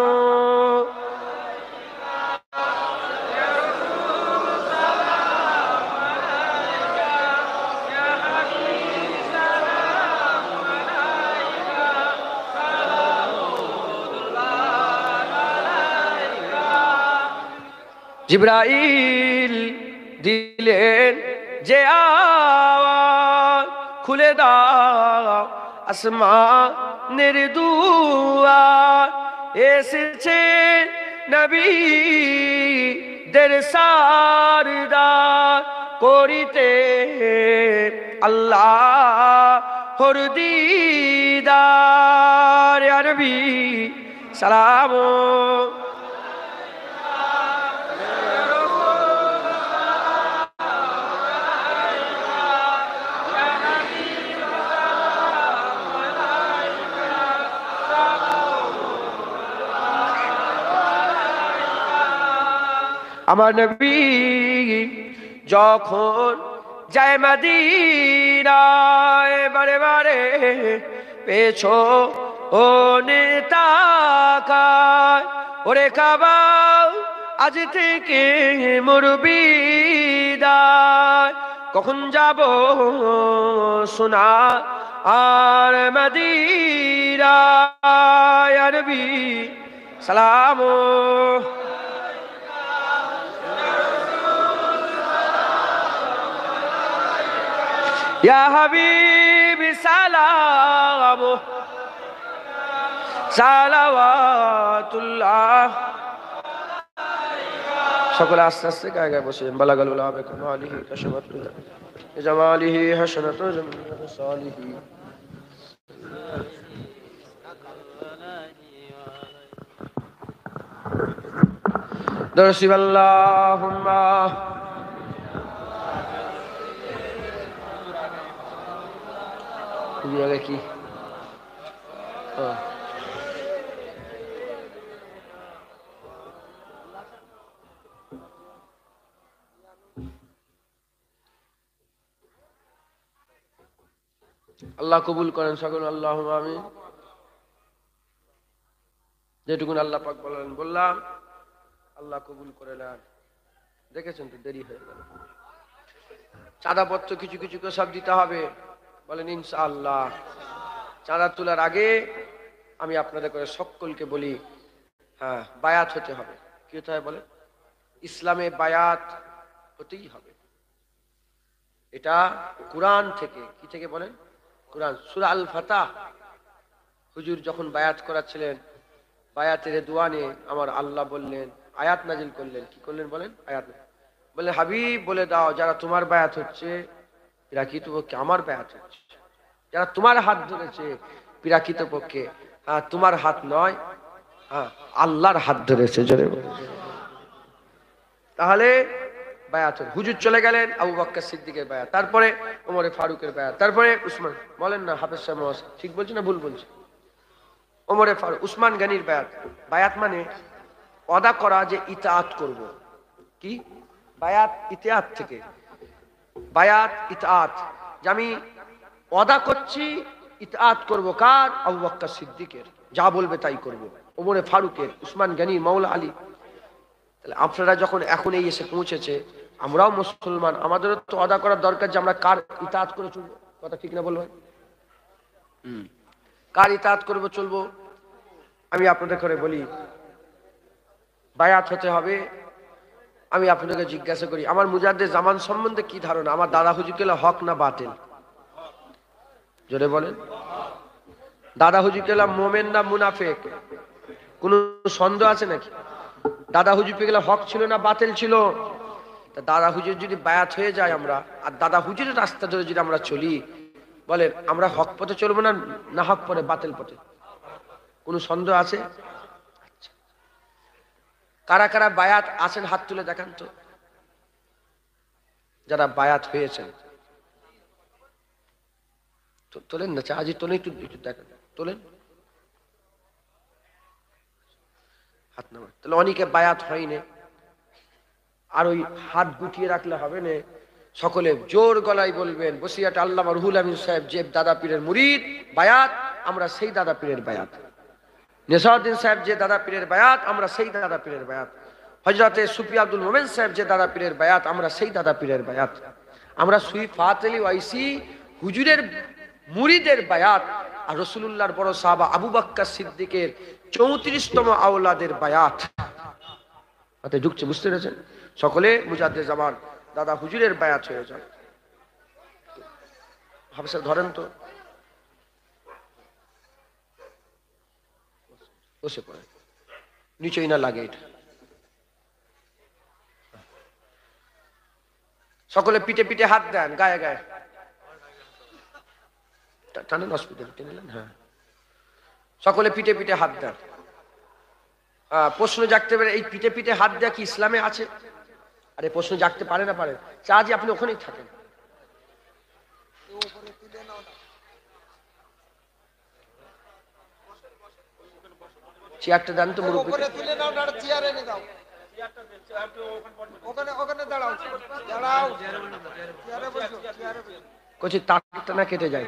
জিবরাইল দিলেন যে আওয়াজ, খুলে দাও আসমানের দুয়ার, এসেছে নবী দের সারদার, করিতে আল্লাহ হর দিদার। ইয়া নবী সালাম। আমার নবী যখন যায় মদিনায়, বারে বারে পেছনে তাকায়, ওরে কাবা আজ থেকে মোর বিদায়, কখন যাব সোনা আর মদিনায়। ইয়া নবী সালাম। ইয়া হাবিবি সালাম সালাওয়াতুল্লাহ। সকলে আস্তে আস্তে গায়ে গায়ে বসে। বালাগাল উলা বিকামালিহি কাশাফাতু জামালিহি হাসানাতু জামিলু সালিহি। দরসিব আল্লাহুম্মা আগে কি আল্লাহ কবুল করেন সকল, আল্লাহুম্মা আমিন। যেটুকুন আল্লাহ পাক বললাম আল্লাহ কবুল করে নেন। দেখেছেন তো দেরি হয়ে গেল। চাঁদাপত্র কিছু কিছু করে সব দিতে হবে, বলেন ইনশাআল্লাহ। চাঁদা তোলার আগে আমি আপনাদের করে সকলকে বলি, হ্যাঁ বায়াত হতে হবে। কি হতে হয় বলে? ইসলামে বায়াত হতেই হবে। এটা কুরআন থেকে, কি থেকে বলেন? কুরআন, সূরা আল ফাতহ। হুজুর যখন বায়াত করাচ্ছিলেন, বায়াতের দোয়া নিয়ে আমার আল্লাহ বললেন, আয়াত নাজিল করলেন। কি করলেন বলেন? আয়াত বলে, হাবিব বলে দাও যারা তোমার বায়াত হচ্ছে প্রকৃতপক্ষে আমার বায়াত হচ্ছে। যারা তোমার হাত ধরেছে প্রকৃতপক্ষে হ্যাঁ তোমার হাত নয়, হ্যাঁ আল্লাহর হাত ধরেছে। জোরে তাহলে বায়াত হল। হুজুর চলে গেলেন, আবু বকর সিদ্দিকের বায়াত, তারপরে ওমরে ফারুকের বায়াত, তারপরে উসমান। বলেন না হাফেজ সাহেব ঠিক বলছি না ভুল বলছি? ওমরে ফারুক, উসমান গনির বায়াত। বায়াত মানে ওয়াদা করা যে ইতাআত করব। কি বায়াত? ইতাআত থেকে বায়াত ইতাআত, যে আমি ওয়াদা করছি ইতাআত করব। কার? আবু বকর সিদ্দিকের, যা বলবে তাই করব। ওমরে ফারুকের, উসমান গনি, মাওলা আলী। তাহলে আপনারা যখন এখন এই এসে পৌঁছেছে, আমরাও মুসলমান, আমাদেরও তো ওয়াদা করার দরকার যে আমরা কার ইতাআত করে চলবো। কথা ঠিক না বলবেন? কার ইতাআত করব চলবো? আমি আপনাদের করে বলি বায়াত হতে হবে। আমি আপনাদেরকে জিজ্ঞাসা করি, আমার মুজাদ্দিদ জামান সম্বন্ধে কি ধারণা? আমার দাদা হুজুর কেলা হক না বাতিল? জোরে বলেন। দাদা হুজুর কেলা মোমেন না মুনাফিক? কোন সন্দেহ আছে নাকি? দাদা হুজুর পেগেলা হক ছিল না বাতিল ছিল? তা দাদা হুজুর যদি বায়াত হয়ে যায় আমরা, আর দাদা হুজুরের রাস্তা ধরে যদি আমরা চলি, বলেন আমরা হক পথে চলবো না না হক পথে, বাতিল পথে? কোন সন্দেহ আছে? কারা কারা বায়াত আছেন হাত তুলে দেখান তো, যারা বায়াত হয়েছেন। তোলেন না আজি, তোলেন একটু দেখেন, তোলেন হাত নামান। তাহলে অনেকে বায়াত হয়নি, আর ওই হাত গুটিয়ে রাখলে হবে না। সকলে জোর গলায় বলবেন, বসিয়াট আল্লামা রুহুল আমিন সাহেব যে দাদা পীরের মুরিদ, বায়াত আমরা সেই দাদা পীরের বায়াত। নেসাউদ্দিন সাহেব যে দাদা পীরের বায়াত, আমরা সেই দাদা পীরের বায়াত। হযরতে সুফি আব্দুল মোমেন সাহেব যে দাদা পীরের বায়াত, আমরা সেই দাদা পীরের বায়াত। আমরা সুই ফাত আলী ওয়াইসি হুজুরের মুরিদের বায়াত, আর রাসূলুল্লাহর বড় সাহাবা আবু বকর সিদ্দিকের 34তম আওলাদের বায়াত। তাতে যুক্তি বুঝতে পেরেছেন? সকলে মুজাদ্দিদ জামান দাদা হুজুরের বায়াত হয়ে যান। হাফেজ ধরেন তো, বসে পড়ে, নিচেই না লাগে এটা। সকলে পিঠে পিঠে হাত দেন, গায়ে গায়ে টানেন, হসপিটাল টেনে নেন। হ্যাঁ সকলে পিঠে পিঠে হাত দেন। প্রশ্ন জাগতে পারে, এই পিঠে পিঠে হাত দেয়া কি ইসলামে আছে? আরে প্রশ্ন জাগতে পারে না পারে, চাজি আপনি ওখানেই থাকেন। চেয়ারটা দেন তো মুরব্বি, কচি তাকটা না কেটে যায়।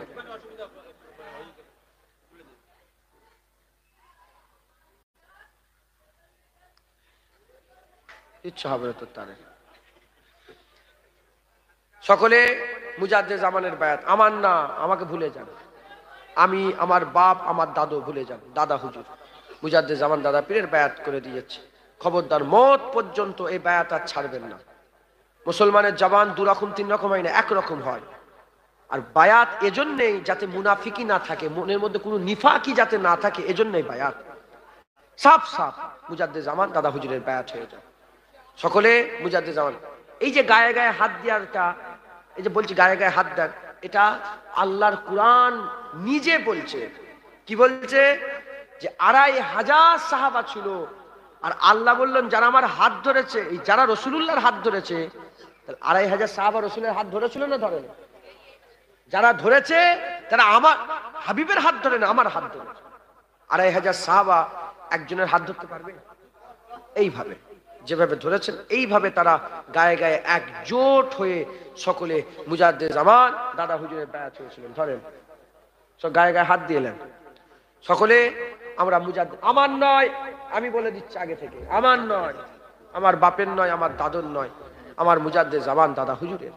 ইচ্ছা হবে না তো তারে। সকলে মুজাদ্দিদ জামানের বায়াত। আমার না, আমাকে ভুলে যান, আমি আমার বাপ আমার দাদু ভুলে যান। দাদা হুজুর মুজাদ্দিদ জামান দাদা পীরের বায়াত করে দিয়েছে। খবরদার মত পর্যন্ত এই বায়াত আর ছাড়বেন না। মুসলমানের জবান দু রকম তিন রকম হয় না, একরকম হয়। আর বায়াত এজন্যই যাতে মুনাফিকি না থাকে, মনের মধ্যে কোনো নিফাকি যাতে না থাকে, এজন্যই বায়াত। সাফ সাফ মুজাদ্দিদ জামান দাদা হুজুরের বায়াত হয়ে যায়। সকলে মুজাদ্দিদ জামান। এই যে গায়ে গায়ে হাত দেওয়ারটা, এই যে বলছি গায়ে গায়ে হাত দেন, এটা আল্লাহর কুরআন নিজে বলছে। কি বলছে? যে ২৫০০ সাহাবা ছিল, আর আল্লাহ বললেন যারা আমার হাত ধরেছে, এই যারা রাসূলুল্লাহর হাত ধরেছে, ২৫০০ সাহাবা রাসূলের হাত ধরেছিল না ধরেন? যারা ধরেছে তারা আমার হাবিবের হাত ধরে না, আমার হাত ধরে। 2500 সাহাবা একজনের হাত ধরতে পারবে? এইভাবে যেভাবে ধরেছেন এইভাবে তারা গায়ে গায়ে একজোট হয়ে সকলে মুজাদ্দে জামান দাদা হুজুরের বায়াত হয়েছিলেন। ধরেন সব গায়ে গায়ে হাত দিলেন সকলে। আমরা মুজাদ্দে, আমার নয়, আমি বলে দিচ্ছি আগে থেকে, আমার নয়, আমার বাপের নয়, আমার দাদুর নয়, আমার মুজাদ্দে জামান দাদা হুজুরের।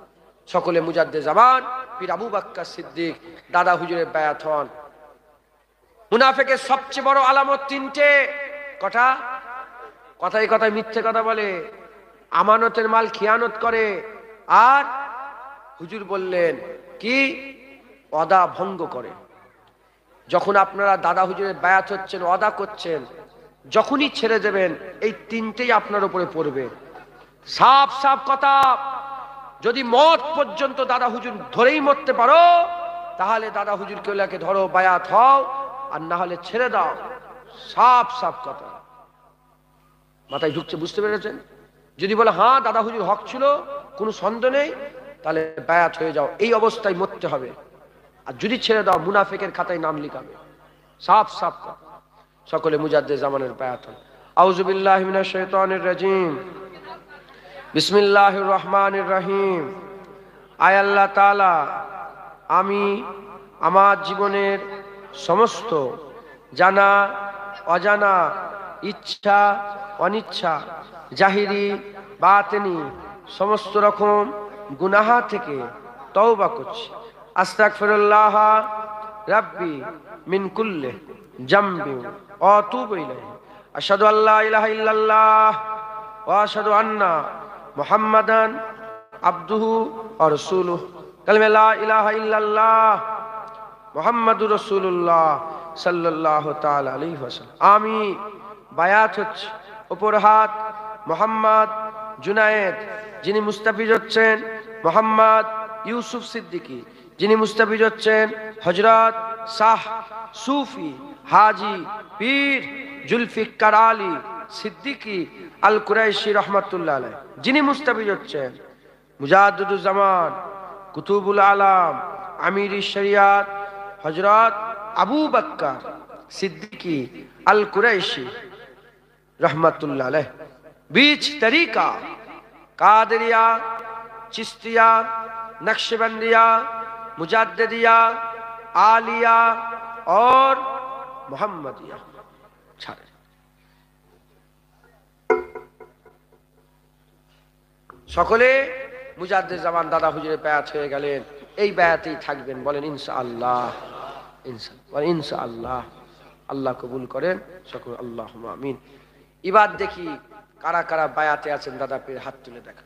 সকলে মুজাদ্দে জামান পীর আবু বকর সিদ্দিক দাদা হুজুরের বায়াত হন। মুনাফিকের সবচেয়ে বড় আলামত তিনটে। কটা? কথায় কথায় মিথ্যে কথা বলে, আমানতের মাল খিয়ানত করে, আর হুজুর বললেন কি ওয়াদা ভঙ্গ করে। যখন আপনারা দাদা হুজুরের বায়াত হচ্ছেন, ওয়াদা করছেন, যখনই ছেড়ে দেবেন এই তিনটেই আপনার উপরে পড়বে। সাফ সাফ কথা, যদি মত পর্যন্ত দাদা হুজুর ধরেই মরতে পারো তাহলে দাদা হুজুর কেউলাকে ধরো, বায়াত হও, আর না হলে ছেড়ে দাও। সাফ সাফ কথা মাথায় ঢুকছে, বুঝতে পেরেছেন? যদি বলে হ্যাঁ দাদা হুজুর হক ছিল, কোনো সন্দেহ নেই, তাহলে বায়াত হয়ে যাও, এই অবস্থায় মরতে হবে। আর যদি ছেড়ে দাও মুনাফিকের খাতায় নাম লিখাবে। সাফ সাফ কথা। সকলে মুজাদ্দে জামানের বায়াত হন। আউযু বিল্লাহি মিনাশ শাইতানির রাজিম, বিসমিল্লাহির রহমানির রহিম। আয় আল্লাহ তাআলা, আমি আমার জীবনের সমস্ত জানা অজানা, ইচ্ছা অনিচ্ছা, জাহিরি বাতিনি সমস্ত রকম গুনাহ থেকে তওবা করছি। আস্তাগফিরুল্লাহ রাব্বি মিন কুল্লি জামবি ওয়া আতুবু ইলাইহি। আশহাদু আল্লা ইলাহা ইল্লাল্লাহ ওয়া আশহাদু আন্না মুহাম্মাদান আবদুহু ওয়া রাসূলুহু। কালিমা লা ইলাহা ইল্লাল্লাহ মুহাম্মাদুর রাসূলুল্লাহ সাল্লাল্লাহু তাআলা আলাইহি ওয়াসাল্লাম। আমি বায়াত হচ্ছি, উপর হাত মোহাম্মদ জুনায়েদ, যিনি মুস্তাফিজ হচ্ছেন মোহাম্মদ ইউসুফ সিদ্দিকী, যিনি মুস্তাফিজ হচ্ছেন হযরত শাহ সুফি হাজি পীর জুলফিকার আলী সিদ্দিকী আল কুরাইশি রহমাতুল্লাহ আলাইহি, যিনি মুস্তাফিজ হচ্ছেন মুজাদ্দিদুজ জামান কুতুবুল আলাম আমির শরিয়াত হযরত আবু বকর সিদ্দিকী আল কুরাইশি रहमतुल्लाह अलैह। बीच तरीका कादरिया, चिश्तिया, नक्शबंदिया, मुजाद्दिदिया, आलिया और मोहम्मदिया। সকলে মুজাদ্দিদ জামান দাদা হুজুরের বায়াত হয়ে গেলেন, এই বায়াতেই থাকবেন। বলেন ইনশাআল্লাহ, ইনশাআল্লাহ, ইনশাআল্লাহ। আল্লাহ কবুল করেন সকল, আল্লাহুম্মা আমিন। এবার দেখি কারা কারা বায়াতে আছেন দাদা পীর, হাত তুলে দেখা।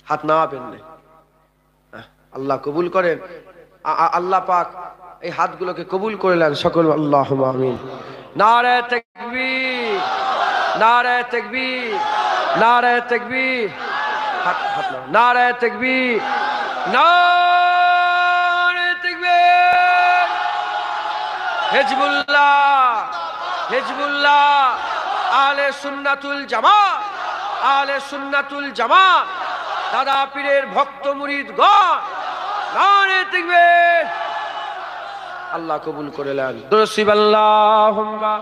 হাত নামাবেন না, আল্লাহ কবুল করেন। আল্লাহ পাক এই হাতগুলোকে কবুল করে নেন সকল, আল্লাহুম্মা আমিন। নারে তাকবীর, নারে তাকবীর, নারে তাকবীর। হাত হাত নারে তাকবীর, নারে তাকবীর। হিজবুল্লাহ, হিজবুল্লাহ, আলে সুন্নাতুল জামাত, আলে সুন্নাতুল জামাত, দাদা পীরের ভক্ত মুরিদগণ, নারে তাকবীর। আল্লাহ কবুল করে নেন। দুরূদ আল্লাহুম্মা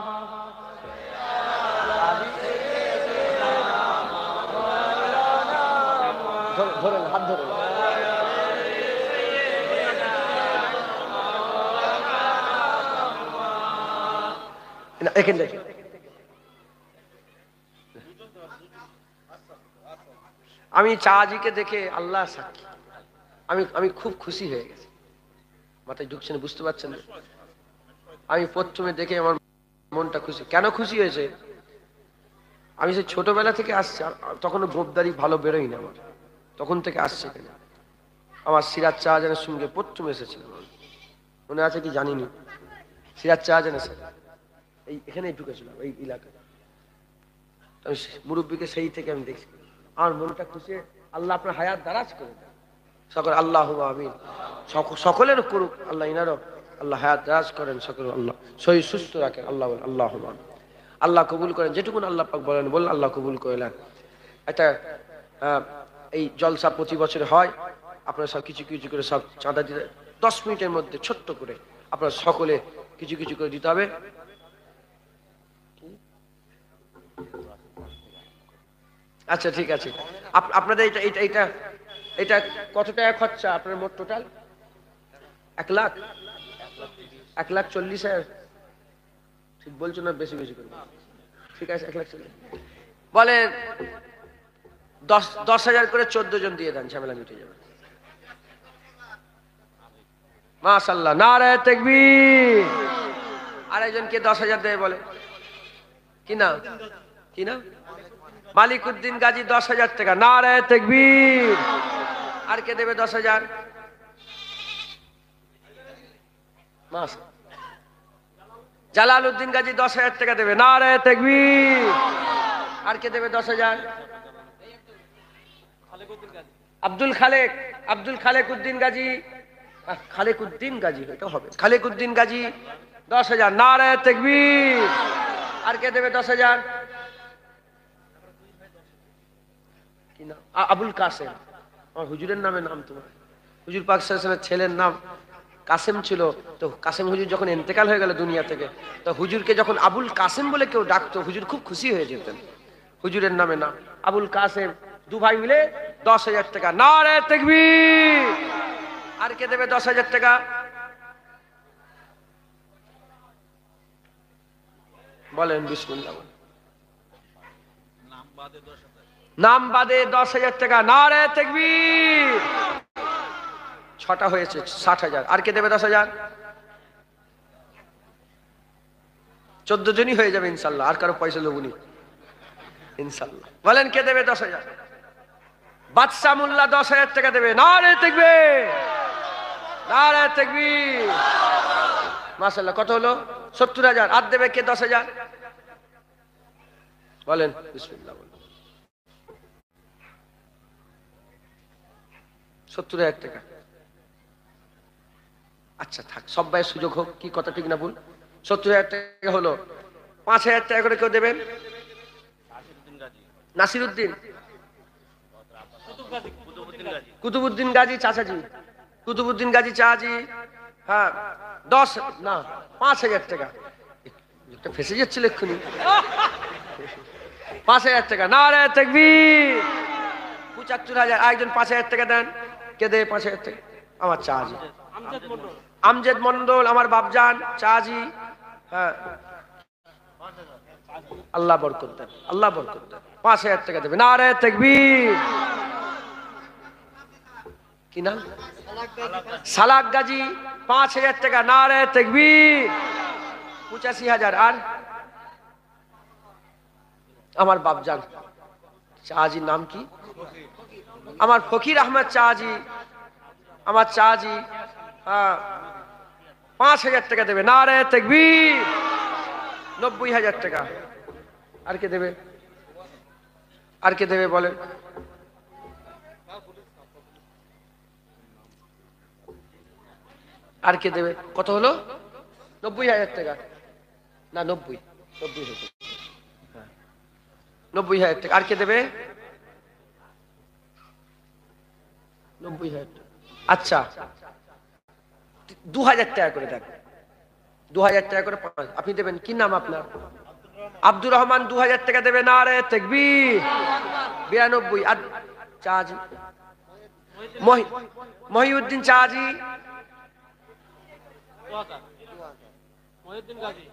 ধরেন, হাত ধরেন। এখানে দেখেন, আমি চাজিকে দেখে আল্লাহ সাক্ষী, আমি খুব খুশি হয়ে গেছি। মাথায় ঢুকছে না, বুঝতে পারছেন না? আমি প্রথমে দেখে আমার মনটা খুশি। কেন খুশি হয়েছে? আমি সে ছোটবেলা থেকে আসছি, তখনও গোবদারি ভালো বেরোই না আমার, তখন থেকে আসছে। কেন আমার সিরাজ শাহজাহানের সঙ্গে প্রথম এসেছিলাম, মনে আছে কি জানিনি। সিরাজ শাহজাহানের সাথে এই এখানেই ঢুকেছিলাম, এই এলাকায়। আমি মুরব্বীকে সেই থেকে আমি দেখছি, আমার মনটা খুশি। আল্লাহ আপনার হায়াত দারাজ করে দেন সকল, আল্লাহুম্মা আমিন। সকলের করুক আল্লাহ, ইনারও আল্লাহ হায়াত দারাজ করেন সকল, আল্লাহ শরীর সুস্থ রাখেন। আল্লাহ বলেন আল্লাহুম্মা আমিন। আল্লাহ কবুল করেন, যেটুকুন আল্লাহ পাক বলেন বললেন আল্লাহ কবুল করলেন। একটা এই জলসা প্রতি বছর হয়, আপনারা সব কিছু কিছু করে সব চাঁদা দিতে 10 মিনিটের মধ্যে ছোট্ট করে আপনারা সকলে কিছু কিছু করে দিতে হবে। আচ্ছা ঠিক আছে, আপনাদের এটা এটা এটা এটা কত টাকা খরচা আপনার মোট টোটাল? 1 লাখ, 1,40,000। ঠিক বলছো না? বেশি বেশি করে ঠিক আছে, 1,40,000 বলেন। 10,000 করে 14 জন দিয়ে দেন, ঝামেলা মিটে যাবে। মাশাআল্লাহ, নারে তাকবীর। আরেকজনকে 10,000 দেবে বলে, কি না কি না? মালিকুদ্দিন গাজী 10,000 টাকা, নারে তাকবীর। আর কে দেবে 10,000? জালালউদ্দিন গাজী 10,000 টাকা দেবে, নারে তাকবীর। আর কে দেবে 10,000? আব্দুল খালেক উদ্দিন গাজী, খালেক উদ্দিন গাজী এটা হবে, খালেক উদ্দিন গাজী 10,000, নারে তাকবীর। আর কে দেবে 10,000? কি নাম? আবুল কাসেম। আমার হুজুরের নামে নাম তোমার, হুজুর পাক সাল্লাল্লাহু আলাইহি ওয়াসাল্লামের ছেলের নাম কাসেম ছিল। তো কাসেম হুজুর যখন ইন্তেকাল হয়ে গেল দুনিয়া থেকে, তো হুজুরকে যখন আবুল কাসেম বলে কেউ ডাকতো, হুজুর খুব খুশি হয়ে যেতেন। হুজুরের নামে নাম আবুল কাসেম। দু ভাই মিলে 10,000 টাকা, নারে তাকবীর। আর কে দেবে 10,000 টাকা? বলেন বিসমিল্লাহ। নাম বাদে 10,000 টাকা, নারে তাকবীর। 6টা হয়েছে, 60,000। আর কে দেবে 10,000? 14 জনই হয়ে যাবে ইনশাল্লাহ, আর কারো পয়সা লোবনি ইনশাল্লাহ। বলেন কে দেবে 10,000? বাদশা মোল্লা 10,000 টাকা দেবে, নারে তাকবীর, নারে তাকবীর। মাশাআল্লাহ, কত হলো? 70,000। আর দেবে কে 10,000? বলেন বিসমিল্লাহ। 70,000 টাকা। আচ্ছা থাক, সব ভাইয়ের সুযোগ হোক, কি কথা ঠিক না ভুল? 70,000 টাকা হলো। 5,000 টাকা করে কেউ দেবেন? নাসিরউদ্দিন, কুতুবউদ্দিন গাজী চাচাজি, কুতুবউদ্দিন গাজী চাচাজি, হ্যাঁ 5,000 টাকা। একটা ফেসে যাচ্ছিল এক্ষুনি। 5,000 টাকা, নারে তাকবীর। 75,000। আরেকজন 5,000 টাকা দেন। কে দেবে 5,000 টাকা? আমার চাচি আমজেদ মন্ডল, আমার বাপজান চাচি। হ্যাঁ, আল্লাহ বরকত দেন, আল্লাহ বরকত দেন। 5,000 টাকা দেবে, নারে তাকবীর। কি নাম? সালাক গাজী 5,000 টাকা, নারে তাকবীর। 85,000। আর আমার বাপজান চাচি নাম কি? আমার ফকির আহমদ চাচি, আমার চাচি। হ্যাঁ, 5,000 টাকা দেবে, নারে তাকবীর। 90,000 টাকা। আর কে দেবে? আর কে দেবে বলেন? আর কে দেবে? কত হলো? 90,000 টাকা না, 90 90,000 টাকা। আর কে দেবে? 90,000 টাকা। আচ্ছা 2,000 টাকা করে দেন, 2,000 টাকা করে। আপনি দেবেন? কি নাম আপনার? আব্দুর রহমান 2,000 টাকা দেবে, নারে তাকবীর। 92। আর চাচি মহিউদ্দিন চাচি,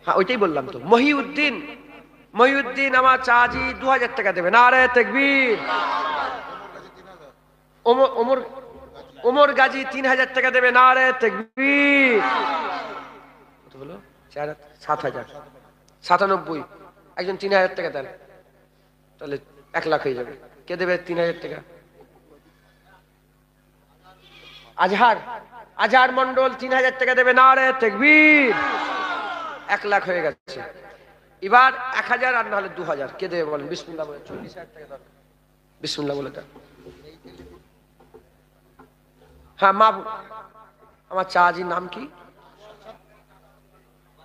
হ্যাঁ ওইটাই বললাম তো, মহিউদ্দিন আমার চাচি 2,000 টাকা দেবে, নারে তাকবীর। ওমর গাজী 3,000 টাকা দেবে, নারে তাকবীর। কত হলো? 7,000, 97। একজন 3,000 টাকা দেন, তাহলে 1 লাখ হয়ে যাবে। কে দেবে 3,000 টাকা? আজহার মন্ডল 3,000 টাকা দেবে, নারে তাকবীর। 1 লাখ হয়ে গেছে। এবার 1,000 আর না হলে 2,000। কে দেবে বলেন? বিসমিল্লাহ বলে। 40,000 টাকা দরকার, বিসমিল্লাহ বলে দেন। হ্যাঁ মা, আমার চাচির নাম কি?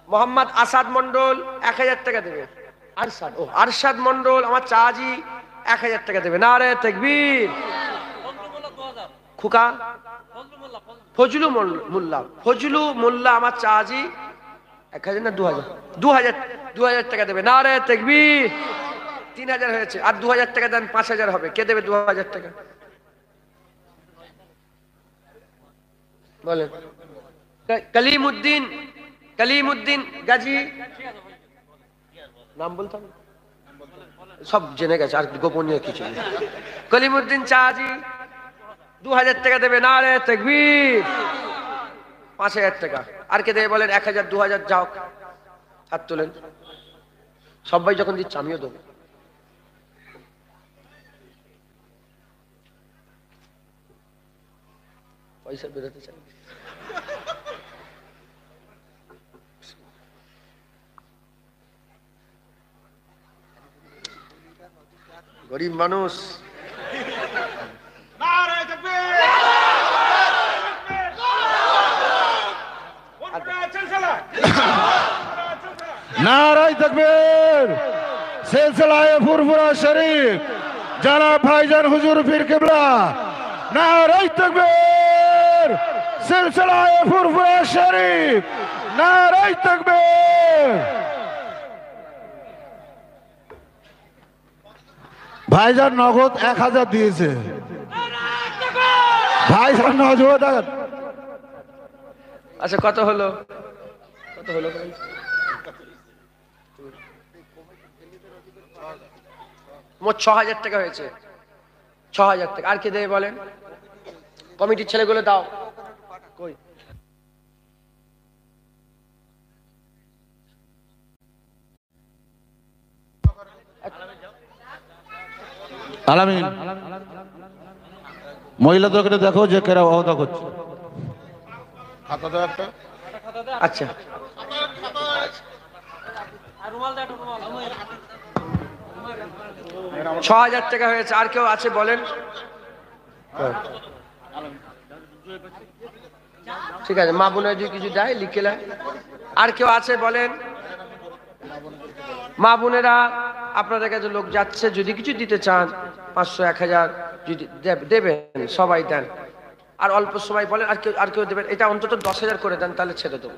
মোহাম্মদ আসাদ মন্ডল 1,000 টাকা দেবে। আরশাদ মন্ডল আমার চাচি 1,000 টাকা দেবে, নারে তাকবীর। খুকা ফজলু মোল্লা, ফজলু মোল্লা আমার চাচি 1000 না 2000, 2000 টাকা দেবে। নারে তাকবীর। 3000 হয়েছে, আর 2000 টাকা দেন, 5000 হবে। কে দেবে 2000 টাকা বলেন? কলিমউদ্দিন, কলিমউদ্দিন গাজী, নাম বলতে হবে? সব জেনে গেছে, আর গোপনীয় কিছু নেই। কলিমউদ্দিন চাচি 2000 টাকা দেবে। নারে তাকবীর। 5000 টাকা। আর কে দেবে বলেন? 1000, 2000, যাও হাত তোলেন। সবাই যখন দিচ্ছে আমিও দেবো। পয়সা বেরোতে চাই। গরিব মানুষ। नाराय तकबीर। सिलसिलाए फुरफुरा शरीफ जनाब भाईजान हुजूर पीर किबला। नाराय तकबीर। सिलसिलाए फुरफुरा शरीफ। नाराय तकबीर। भाईजान नगद 1000 दिए। भाईजान नगद। আচ্ছা কত হলো? কত হলো? মোট 6000 টাকা হয়েছে। 6000 টাকা। আর কে দেবে বলেন? কমিটির ছেলেগুলো দাও। কই? আলামিন মহিলাদেরকে দেখো যে কেরা ওয়াদা করছে। আচ্ছা 6000 টাকা হয়েছে। আর কেউ আছে বলেন? ঠিক আছে, মা বোনের যদি কিছু দেয় লিখে নেয়। আর কেউ আছে বলেন? মা বোনেরা আপনাদের কাছে লোক যাচ্ছে, যদি কিছু দিতে চান 500, 1000 যদি দেবেন, সবাই দেন। আর অল্প সময় বলেন, আর কেউ দেবেন। এটা অন্তত 10,000 করে দেন, তাহলে ছেড়ে দেবো।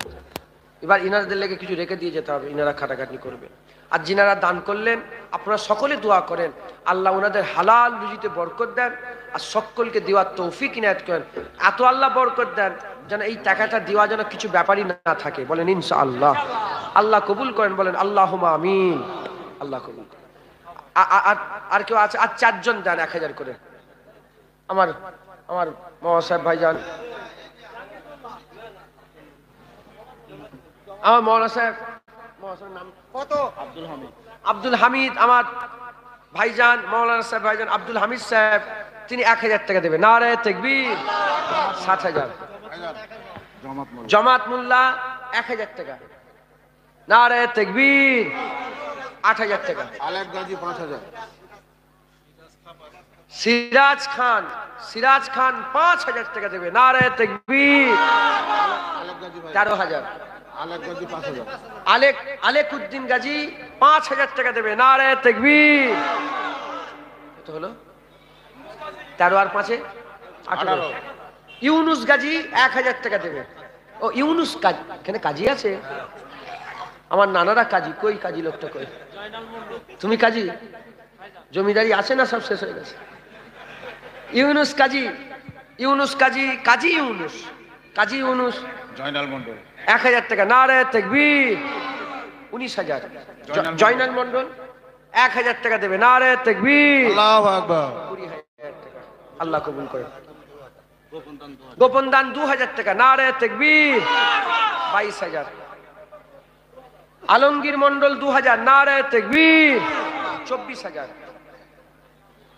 এবার ইনারদের লেগে কিছু রেখে দিয়ে যেতে হবে, ইনারা খাটাখাটনি করবে। আর যিনারা দান করলেন আপনারা সকলে দোয়া করেন আল্লাহ ওনাদের হালাল রুজিতে বরকত দেন, আর সকলকে দেওয়ার তৌফিক ইনায়াত করেন। এত আল্লাহ বরকত দেন যেন এই টাকাটা দেওয়া যেন কিছু ব্যাপারই না থাকে। বলেন ইনশাআল্লাহ। আল্লাহ কবুল করেন, বলেন আল্লাহুম্মা আমিন। আল্লাহ কবুল করেন। আর কেউ আছে? আর 4 জন দেন 1000 করে। আমার মামা সাহেব ভাইজান, আমার মৌলানা সাহেব, নাম কত? আব্দুল হামিদ, আমার ভাইজান মৌলানা সাহেব ভাইজান আব্দুল হামিদ সাহেব, তিনি 1000 টাকা দেবে। নারে তাকবীর। 60,000। জমাত মোল্লা 1000 টাকা। নারে তাকবীর। 8000 টাকা। আলেক গাজী 5000। সিরাজ খান 5000 টাকা দেবে। নারে তাকবীর। 13,000। আলেকুদ্দিন গাজী 5000 টাকা দেবে। নারে তাকবীর। কত হলো? 13 আর 5 18। ইউনুস গাজী 1000 টাকা দেবে। ও ইউনুস কাজী, এখানে কাজী আছে? আমার নানারা কাজী। কই কাজী লোকটা কই? তুমি কাজী? জমিদারি আছে না সব শেষ হয়ে গেছে? ইউনুস কাজী, কাজী ইউনুস জয়নাল মন্ডল 1000 টাকা। নারে তাকবীর। 19,000। জয়নাল মন্ডল 1000 টাকা দেবে। নারে তাকবীর। আল্লাহু আকবার। 20,000 টাকা। আল্লাহ কবুল করে। গোপন দান 2000 টাকা। নারে তাকবীর। 22,000। আলমগীর মন্ডল 2000। নারে তাকবীর। 24,000।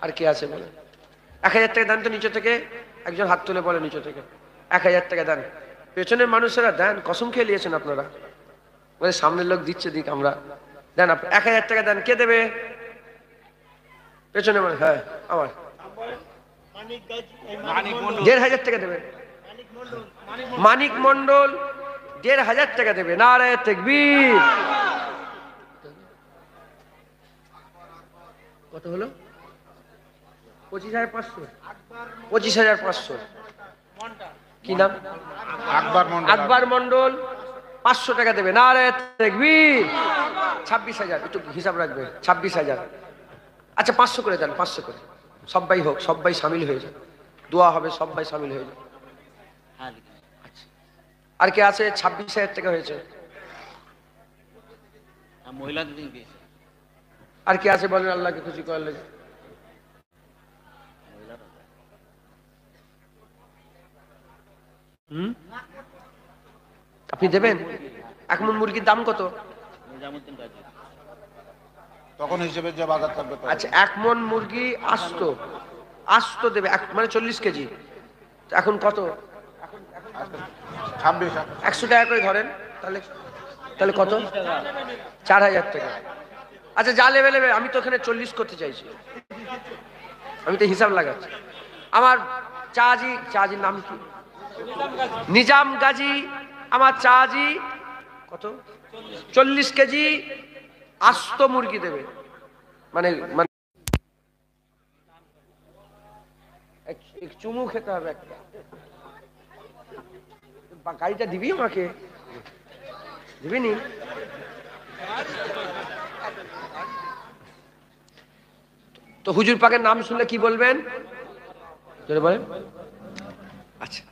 আর কে আছে বলে? 1000 টাকা দেন তো নিচে থেকে। একজন হাত তুলে বলে নিচে থেকে 1000 টাকা দেন। পেছনের মানুষেরা দেন, কসম খেয়ে নিয়েছেন আপনারা। বলে সামনের লোক দিচ্ছে, দিক আমরা দেন। 1000 টাকা দেন। কে দেবে? পেছনে মানে? হ্যাঁ আমার 1500 টাকা দেবে। মানিক মন্ডল 1500 টাকা দেবে। নারে তাকবীর। কত হলো? 25,500। 25,500। কি নাম? আকবর মন্ডল। আকবর মন্ডল 500 টাকা দেবে। নারে তাকবীর। 26,000, একটু হিসাব রাখবে। 26,000। আচ্ছা 500 করে দেন, 500 করে। সবাই হোক, সবাই সামিল হয়ে যান, দোয়া হবে, সবাই সামিল হয়ে যান। আচ্ছা। আর কে আছে? 26,000 টাকা হয়েছে। আর কে আছে বলেন আল্লাহকে খুশি করার লাগে? আপনি দেবেন? এক মন মুরগির দাম কত? তখন হিসেবে যে বাজার থাকবে তখন। আচ্ছা, এক মন মুরগি আস্ত আস্ত দেবে, মানে 40 কেজি। তো এখন কত? 26। 100 টাকা করে ধরেন, তাহলে তাহলে কত? 4,000 টাকা। আচ্ছা যা লেবে লেবে, আমি তো এখানে 40 করতে চাইছি, আমি তো হিসাব লাগাচ্ছি। আমার চাজি নাম কি? নিজাম গাজী। আমার চাজি কত? 40 কেজি আস্ত মুরগি দেবে, মানে মানে এক চুমু খেতে হবে একটা। গাড়িটা দিবি আমাকে? দিবিনি? তো হুজুর পাকের নাম শুনলে কি বলবেন? বলেন। আচ্ছা।